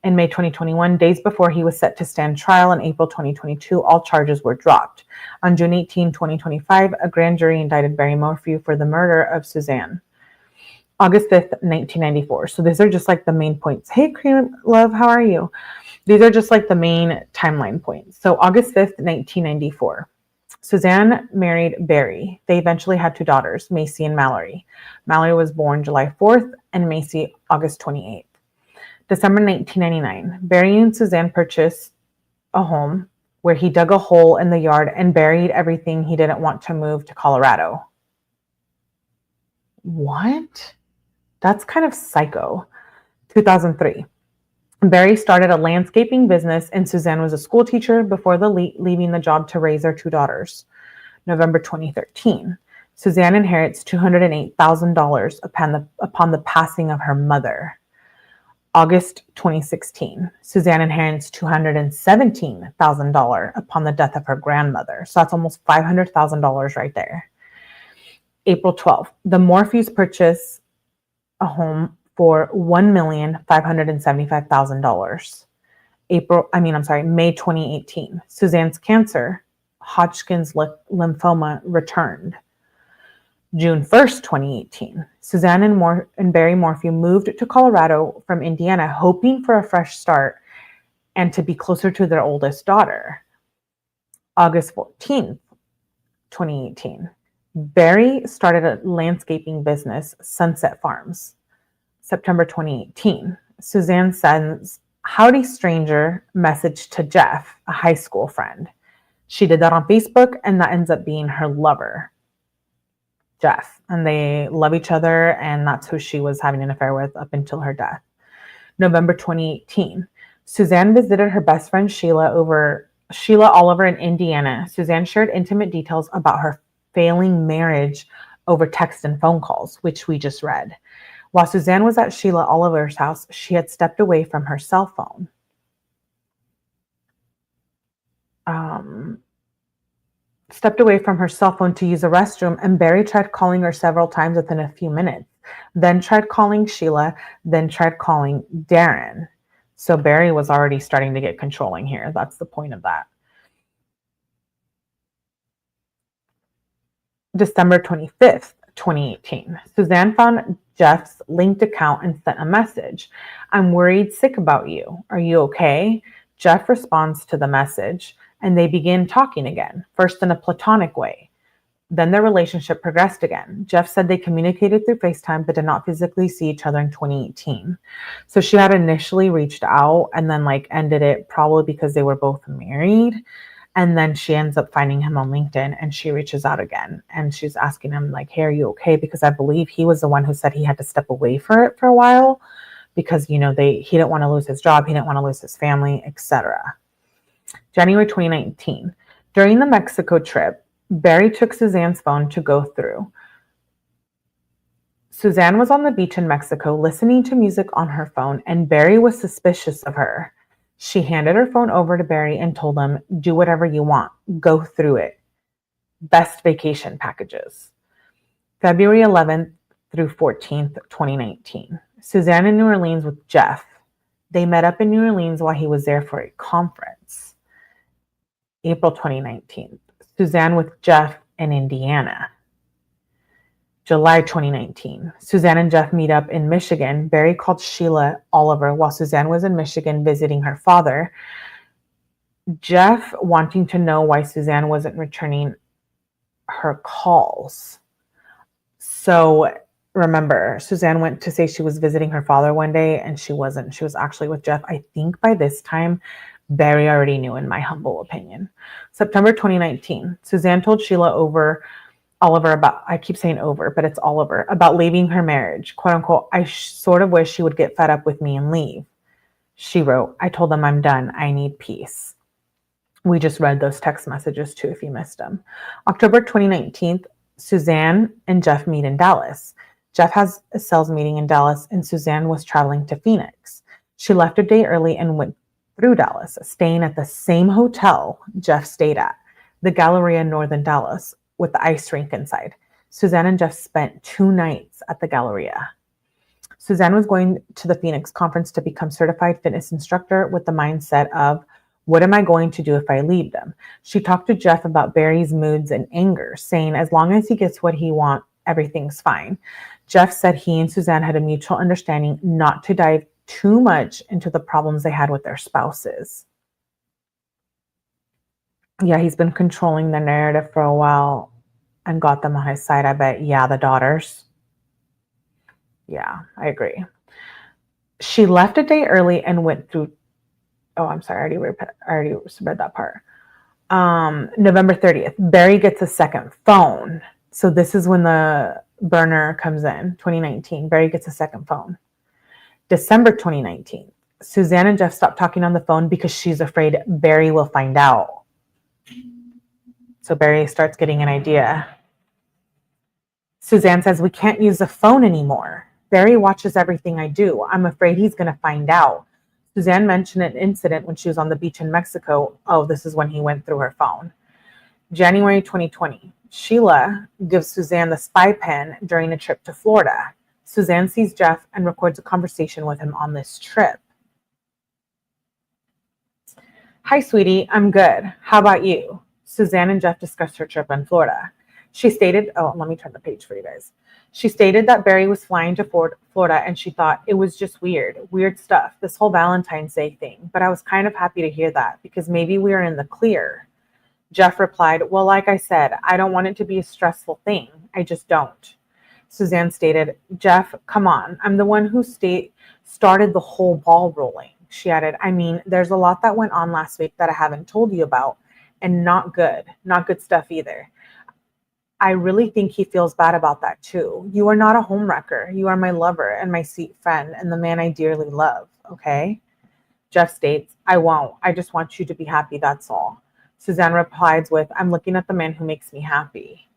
in May 2021, days before he was set to stand trial in April 2022. All charges were dropped. On June 18, 2025, a grand jury indicted Barry Morphew for the murder of Suzanne. August 5th, 1994. So these are just like the main points. Hey, Cream Love, how are you? These are just like the main timeline points. So August 5th, 1994. Suzanne married Barry. They eventually had 2 daughters, Macy and Mallory. Mallory was born July 4th and Macy August 28th. December 1999, Barry and Suzanne purchased a home where he dug a hole in the yard and buried everything he didn't want to move to Colorado. What? That's kind of psycho. 2003. Barry started a landscaping business and Suzanne was a school teacher before leaving the job to raise their 2 daughters. November 2013. Suzanne inherits $208,000 upon the passing of her mother. August 2016. Suzanne inherits $217,000 upon the death of her grandmother. So that's almost $500,000 right there. April 12th. The Morphews purchase a home for $1,575,000. May 2018. Suzanne's cancer, Hodgkin's lymphoma, returned. June 1st, 2018. Suzanne and Barry Morphew moved to Colorado from Indiana, hoping for a fresh start and to be closer to their oldest daughter. August 14th, 2018. Barry started a landscaping business, Sunset Farms. September 2018, Suzanne sends "Howdy Stranger" message to Jeff, a high school friend. She did that on Facebook, and that ends up being her lover, Jeff. And they love each other, and that's who she was having an affair with up until her death. November 2018, Suzanne visited her best friend Sheila Oliver in Indiana. Suzanne shared intimate details about her failing marriage over text and phone calls, which we just read. While Suzanne was at Sheila Oliver's house, she had stepped away from her cell phone. To use a restroom, and Barry tried calling her several times within a few minutes, then tried calling Sheila, then tried calling Darren. So Barry was already starting to get controlling here. That's the point of that. December 25th, 2018. Suzanne found Jeff's linked account and sent a message. "I'm worried sick about you. Are you okay?" Jeff responds to the message, and they begin talking again, first in a platonic way. Then their relationship progressed again. Jeff said they communicated through FaceTime but did not physically see each other in 2018. So she had initially reached out and then ended it, probably because they were both married. And then she ends up finding him on LinkedIn and she reaches out again and she's asking him "Hey, are you okay?" Because I believe he was the one who said he had to step away for it for a while because, he didn't want to lose his job. He didn't want to lose his family, etc. January 2019. During the Mexico trip, Barry took Suzanne's phone to go through. Suzanne was on the beach in Mexico listening to music on her phone and Barry was suspicious of her. She handed her phone over to Barry and told him, "Do whatever you want. Go through it. Best vacation packages." February 11th through 14th, 2019. Suzanne in New Orleans with Jeff. They met up in New Orleans while he was there for a conference. April 2019. Suzanne with Jeff in Indiana. July 2019. Suzanne and Jeff meet up in Michigan. Barry called Sheila Oliver while Suzanne was in Michigan visiting her father. Jeff wanting to know why Suzanne wasn't returning her calls. So remember, Suzanne went to say she was visiting her father one day and she wasn't. She was actually with Jeff. I think by this time, Barry already knew, in my humble opinion. September 2019. Suzanne told Sheila Oliver about, I keep saying over, but it's Oliver, about leaving her marriage. Quote unquote, I sort of wish she would get fed up with me and leave. She wrote, I told them I'm done. I need peace. We just read those text messages too, if you missed them. October 2019, Suzanne and Jeff meet in Dallas. Jeff has a sales meeting in Dallas and Suzanne was traveling to Phoenix. She left a day early and went through Dallas, staying at the same hotel Jeff stayed at, the Galleria Northern Dallas, with the ice rink inside. Suzanne and Jeff spent 2 nights at the Galleria. Suzanne was going to the Phoenix conference to become certified fitness instructor with the mindset of, what am I going to do if I leave them? She talked to Jeff about Barry's moods and anger, saying as long as he gets what he wants, everything's fine. Jeff said he and Suzanne had a mutual understanding not to dive too much into the problems they had with their spouses. Yeah, he's been controlling the narrative for a while and got them on his side, I bet. Yeah, the daughters. Yeah, I agree. She left a day early and went through, oh, I'm sorry, I already read that part. November 30th, Barry gets a second phone. So this is when the burner comes in, 2019. Barry gets a second phone. December 2019, Suzanne and Jeff stop talking on the phone because she's afraid Barry will find out. So Barry starts getting an idea. Suzanne says, we can't use the phone anymore. Barry watches everything I do. I'm afraid he's going to find out. Suzanne mentioned an incident when she was on the beach in Mexico. Oh, this is when he went through her phone. January 2020. Sheila gives Suzanne the spy pen during a trip to Florida. Suzanne sees Jeff and records a conversation with him on this trip. Hi, sweetie. I'm good. How about you? Suzanne and Jeff discussed her trip in Florida. She stated, oh, let me turn the page for you guys. She stated that Barry was flying to Florida and she thought it was just weird stuff, this whole Valentine's Day thing. But I was kind of happy to hear that because maybe we are in the clear. Jeff replied, well, like I said, I don't want it to be a stressful thing. I just don't. Suzanne stated, Jeff, come on. I'm the one who started the whole ball rolling. She added, I mean, there's a lot that went on last week that I haven't told you about, and not good stuff either. I really think he feels bad about that too. You are not a homewrecker. You are my lover and my sweet friend and the man I dearly love, okay? Jeff states, I won't. I just want you to be happy, that's all. Suzanne replies with, I'm looking at the man who makes me happy.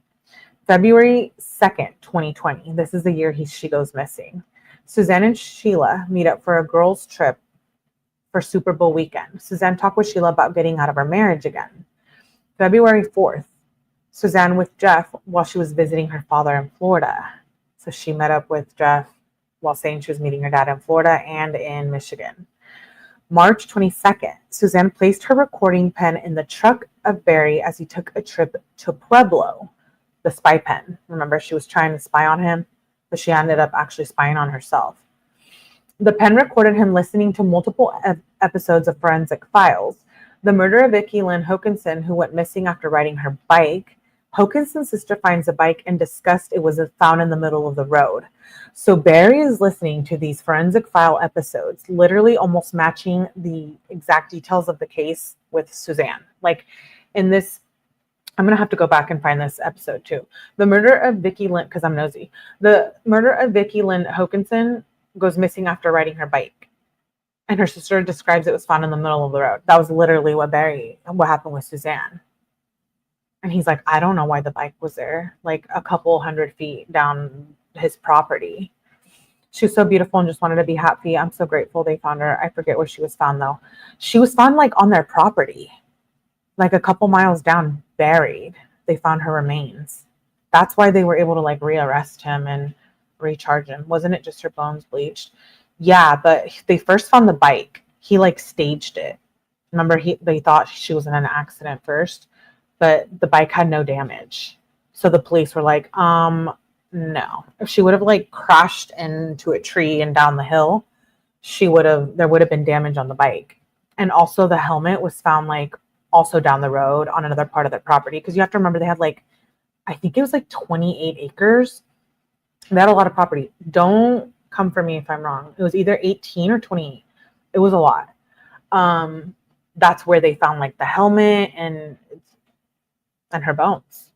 February 2nd, 2020. This is the year she goes missing. Suzanne and Sheila meet up for a girls' trip for Super Bowl weekend. Suzanne talked with Sheila about getting out of her marriage again. February 4th. Suzanne with Jeff while she was visiting her father in Florida. So she met up with Jeff while saying she was meeting her dad in Florida and in Michigan. March 22nd, Suzanne placed her recording pen in the truck of Barry as he took a trip to Pueblo, the spy pen. Remember, she was trying to spy on him, but she ended up actually spying on herself. The pen recorded him listening to multiple episodes of Forensic Files. The murder of Vicki Lynn Hokanson, who went missing after riding her bike. Hokanson's sister finds the bike and discussed it was found in the middle of the road. So Barry is listening to these Forensic File episodes, literally almost matching the exact details of the case with Suzanne. Like in this, I'm going to have to go back and find this episode too. The murder of Vicki Lynn, because I'm nosy. The murder of Vicki Lynn Hokanson goes missing after riding her bike. And her sister describes it was found in the middle of the road. That was literally what happened with Suzanne. And he's like, I don't know why the bike was there, like a couple 100 feet down his property. She was so beautiful and just wanted to be happy. I'm so grateful they found her. I forget where she was found though. She was found like on their property, like a couple miles down, buried. They found her remains. That's why they were able to like rearrest him and recharge him. Wasn't it just her bones bleached? Yeah, but they first found the bike. He like staged it. Remember, they thought she was in an accident first, but the bike had no damage. So the police were like, no. If she would have like crashed into a tree and down the hill, there would have been damage on the bike. And also the helmet was found like also down the road on another part of their property. Because you have to remember they had like, I think it was like 28 acres. They had a lot of property. Don't come for me if I'm wrong. It was either 18 or 28. It was a lot. That's where they found like the helmet and her bones.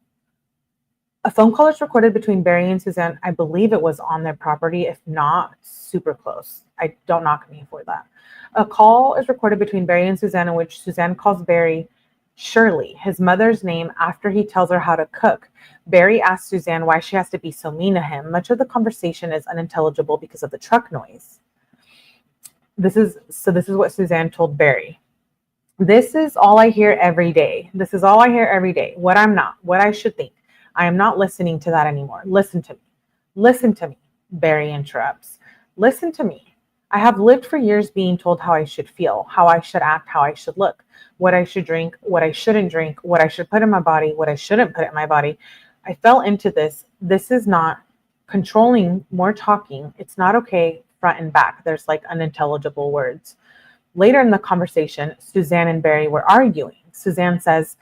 A phone call is recorded between Barry and Suzanne. I believe it was on their property, if not super close. Don't knock me for that. A call is recorded between Barry and Suzanne in which Suzanne calls Barry Shirley, his mother's name, after he tells her how to cook. Barry asks Suzanne why she has to be so mean to him. Much of the conversation is unintelligible because of the truck noise. This is what Suzanne told Barry. This is all I hear every day. This is all I hear every day. What I should think. I am not listening to that anymore. Listen to me. Listen to me. Barry interrupts. Listen to me. I have lived for years being told how I should feel, how I should act, how I should look, what I should drink, what I shouldn't drink, what I should put in my body, what I shouldn't put in my body. I fell into this. This is not controlling, more talking. It's not okay, front and back. There's like unintelligible words. Later in the conversation, Suzanne and Barry were arguing. Suzanne says,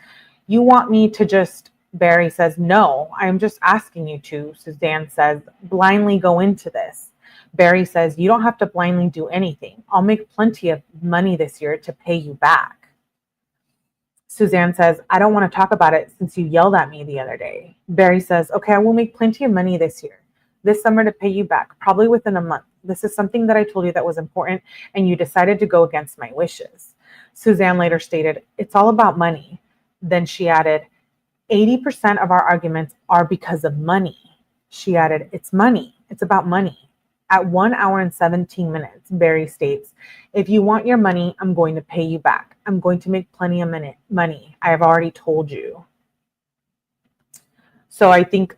you want me to just... Barry says, no, I'm just asking you to. Suzanne says, blindly go into this. Barry says, you don't have to blindly do anything. I'll make plenty of money this year to pay you back. Suzanne says, I don't want to talk about it since you yelled at me the other day. Barry says, okay, I will make plenty of money this year, this summer to pay you back, probably within a month. This is something that I told you that was important, and you decided to go against my wishes. Suzanne later stated, it's all about money. Then she added, 80% of our arguments are because of money. She added, it's money. It's about money. At 1 hour and 17 minutes, Barry states, if you want your money, I'm going to pay you back. I'm going to make plenty of money. I have already told you. So I think,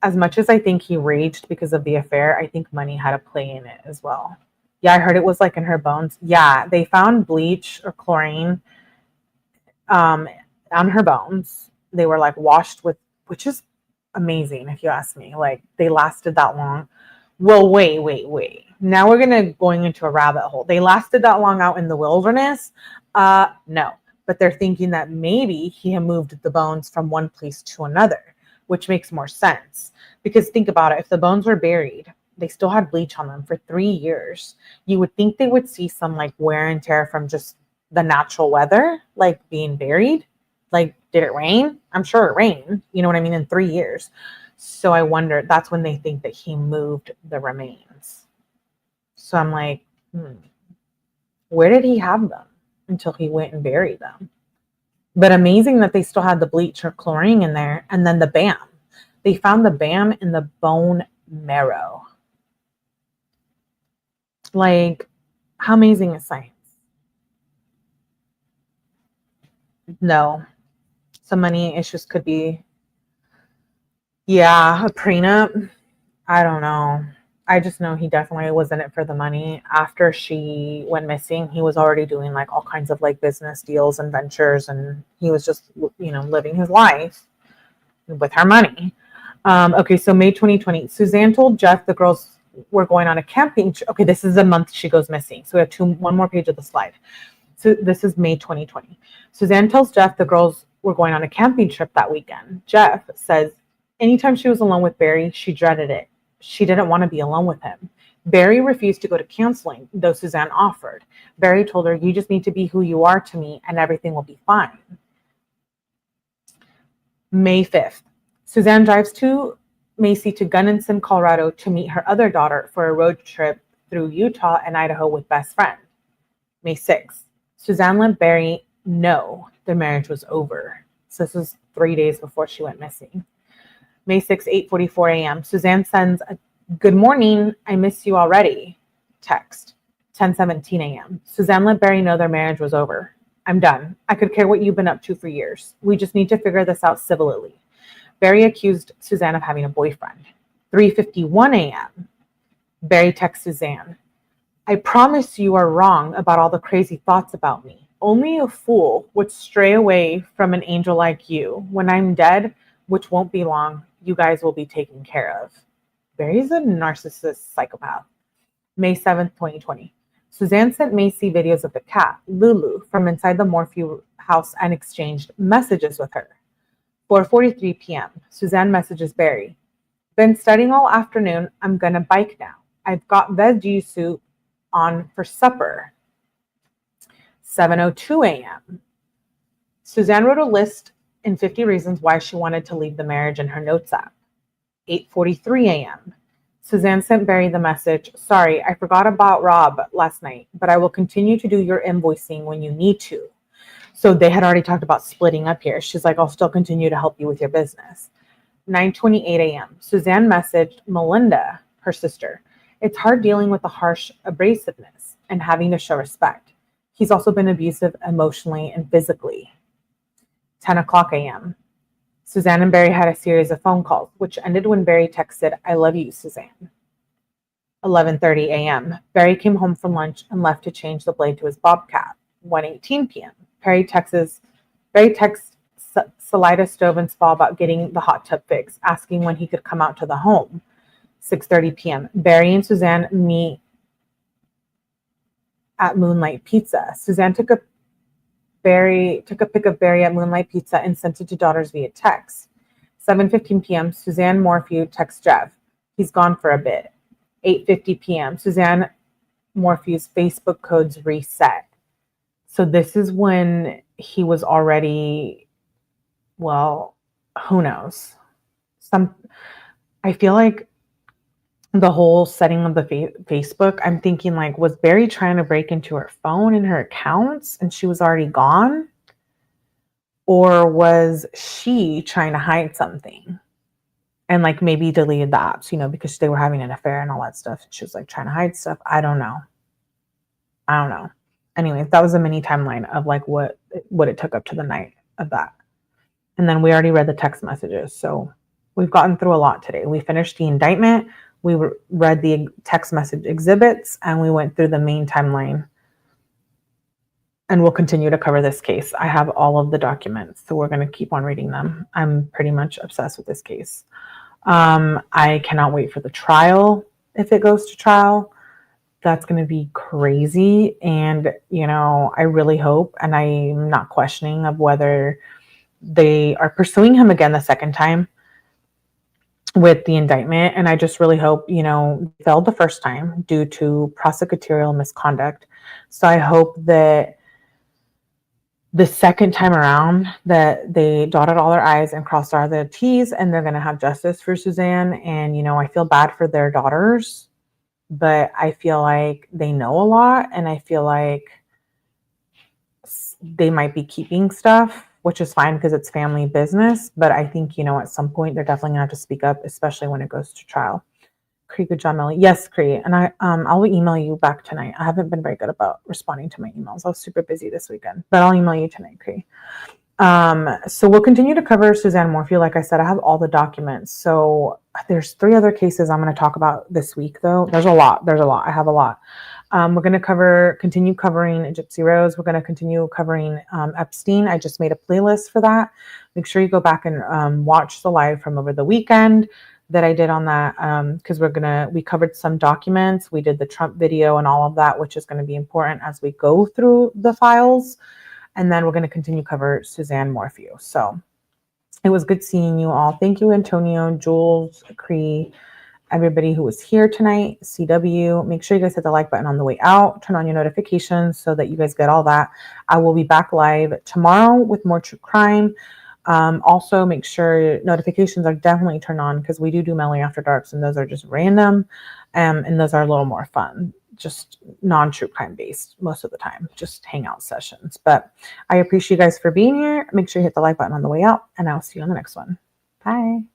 as much as I think he raged because of the affair, I think money had a play in it as well. Yeah, I heard it was like in her bones. Yeah, they found bleach or chlorine on her bones. They were like washed with, which is amazing if you ask me. Like they lasted that long. Well, wait. Now we're going into a rabbit hole. They lasted that long out in the wilderness? No. But they're thinking that maybe he had moved the bones from one place to another, which makes more sense. Because think about it. If the bones were buried, they still had bleach on them for 3 years. You would think they would see some like wear and tear from just the natural weather, like being buried. Like, did it rain? I'm sure it rained, you know what I mean, in 3 years. So I wonder, that's when they think that he moved the remains. So I'm like, where did he have them until he went and buried them? But amazing that they still had the bleach or chlorine in there. And then the BAM. They found the BAM in the bone marrow. Like, how amazing is science? No. Some money issues could be, yeah, a prenup. I don't know. I just know he definitely was in it for the money. After she went missing, he was already doing like all kinds of like business deals and ventures, and he was just, living his life with her money. Okay, so May 2020, Suzanne told Jeff the girls were going on a camping trip. Okay, this is the month she goes missing. So we have one more page of the slide. So this is May 2020. Suzanne tells Jeff the girls were going on a camping trip that weekend. Jeff says anytime she was alone with Barry, she dreaded it. She didn't want to be alone with him. Barry refused to go to counseling, though Suzanne offered. Barry told her, you just need to be who you are to me and everything will be fine. May 5th. Suzanne drives to Macy to Gunnison, Colorado to meet her other daughter for a road trip through Utah and Idaho with best friend. May 6th. Suzanne let Barry know their marriage was over. So this was 3 days before she went missing. May 6, 8:44 a.m. Suzanne sends a good morning, I miss you already text. 10:17 a.m. Suzanne let Barry know their marriage was over. I'm done. I could care what you've been up to for years. We just need to figure this out civilly. Barry accused Suzanne of having a boyfriend. 3:51 a.m. Barry texts Suzanne. I promise you are wrong about all the crazy thoughts about me. Only a fool would stray away from an angel like you. When I'm dead, which won't be long, you guys will be taken care of. Barry's a narcissist psychopath. May 7th, 2020. Suzanne sent Macy videos of the cat, Lulu, from inside the Morphew house and exchanged messages with her. 4:43 p.m. Suzanne messages Barry. Been studying all afternoon. I'm gonna bike now. I've got veggie soup on for supper. 7:02 a.m. Suzanne wrote a list in 50 reasons why she wanted to leave the marriage in her notes app. 8:43 a.m. Suzanne sent Barry the message, sorry, I forgot about Rob last night, but I will continue to do your invoicing when you need to. So they had already talked about splitting up here. She's like, I'll still continue to help you with your business. 9:28 a.m. Suzanne messaged Melinda, her sister. It's hard dealing with the harsh abrasiveness and having to show respect. He's also been abusive emotionally and physically. 10 o'clock a.m. Suzanne and Barry had a series of phone calls, which ended when Barry texted, I love you, Suzanne. 11:30 a.m. Barry came home from lunch and left to change the blade to his bobcat. 1:18 p.m. Barry texts Salida Stove and Spa about getting the hot tub fixed, asking when he could come out to the home. 6:30 p.m. Barry and Suzanne meet at Moonlight Pizza. Suzanne took a pic of Barry at Moonlight Pizza and sent it to daughters via text. 7:15 p.m. Suzanne Morphew texts Jeff. He's gone for a bit. 8:50 p.m. Suzanne Morphew's Facebook codes reset. So this is when he was already, well, who knows? I feel like the whole setting of the Facebook, I'm thinking like, was Barry trying to break into her phone and her accounts and she was already gone? Or was she trying to hide something and like maybe deleted the apps, because they were having an affair and all that stuff. She was like trying to hide stuff. I don't know. Anyway, that was a mini timeline of like what it took up to the night of that. And then we already read the text messages. So we've gotten through a lot today. We finished the indictment. We read the text message exhibits, and we went through the main timeline. And we'll continue to cover this case. I have all of the documents, so we're going to keep on reading them. I'm pretty much obsessed with this case. I cannot wait for the trial. If it goes to trial, that's going to be crazy. And, I really hope, and I'm not questioning of whether they are pursuing him again the second time with the indictment. And I just really hope, failed the first time due to prosecutorial misconduct. So I hope that the second time around that they dotted all their I's and crossed all their T's, and they're going to have justice for Suzanne. And, I feel bad for their daughters, but I feel like they know a lot, and I feel like they might be keeping stuff, which is fine because it's family business. But I think, at some point they're definitely gonna have to speak up, especially when it goes to trial. Cree, good job, Melly. Yes, Cree. And I'll email you back tonight. I haven't been very good about responding to my emails. I was super busy this weekend, but I'll email you tonight, Cree. So we'll continue to cover Suzanne Morphew. Like I said, I have all the documents. So there's 3 other cases I'm going to talk about this week, though. There's a lot. I have a lot. We're going to continue covering Gypsy Rose. We're going to continue covering Epstein. I just made a playlist for that. Make sure you go back and watch the live from over the weekend that I did on that, because we covered some documents. We did the Trump video and all of that, which is going to be important as we go through the files. And then we're going to continue cover Suzanne Morphew. So it was good seeing you all. Thank you, Antonio, Jules, Cree, everybody who was here tonight, CW. Make sure you guys hit the like button on the way out. Turn on your notifications so that you guys get all that. I will be back live tomorrow with more true crime. Also, make sure notifications are definitely turned on because we do Melly After Darks, and those are just random, and those are a little more fun. Just non-true crime based most of the time, just hangout sessions. But I appreciate you guys for being here. Make sure you hit the like button on the way out, and I'll see you on the next one. Bye.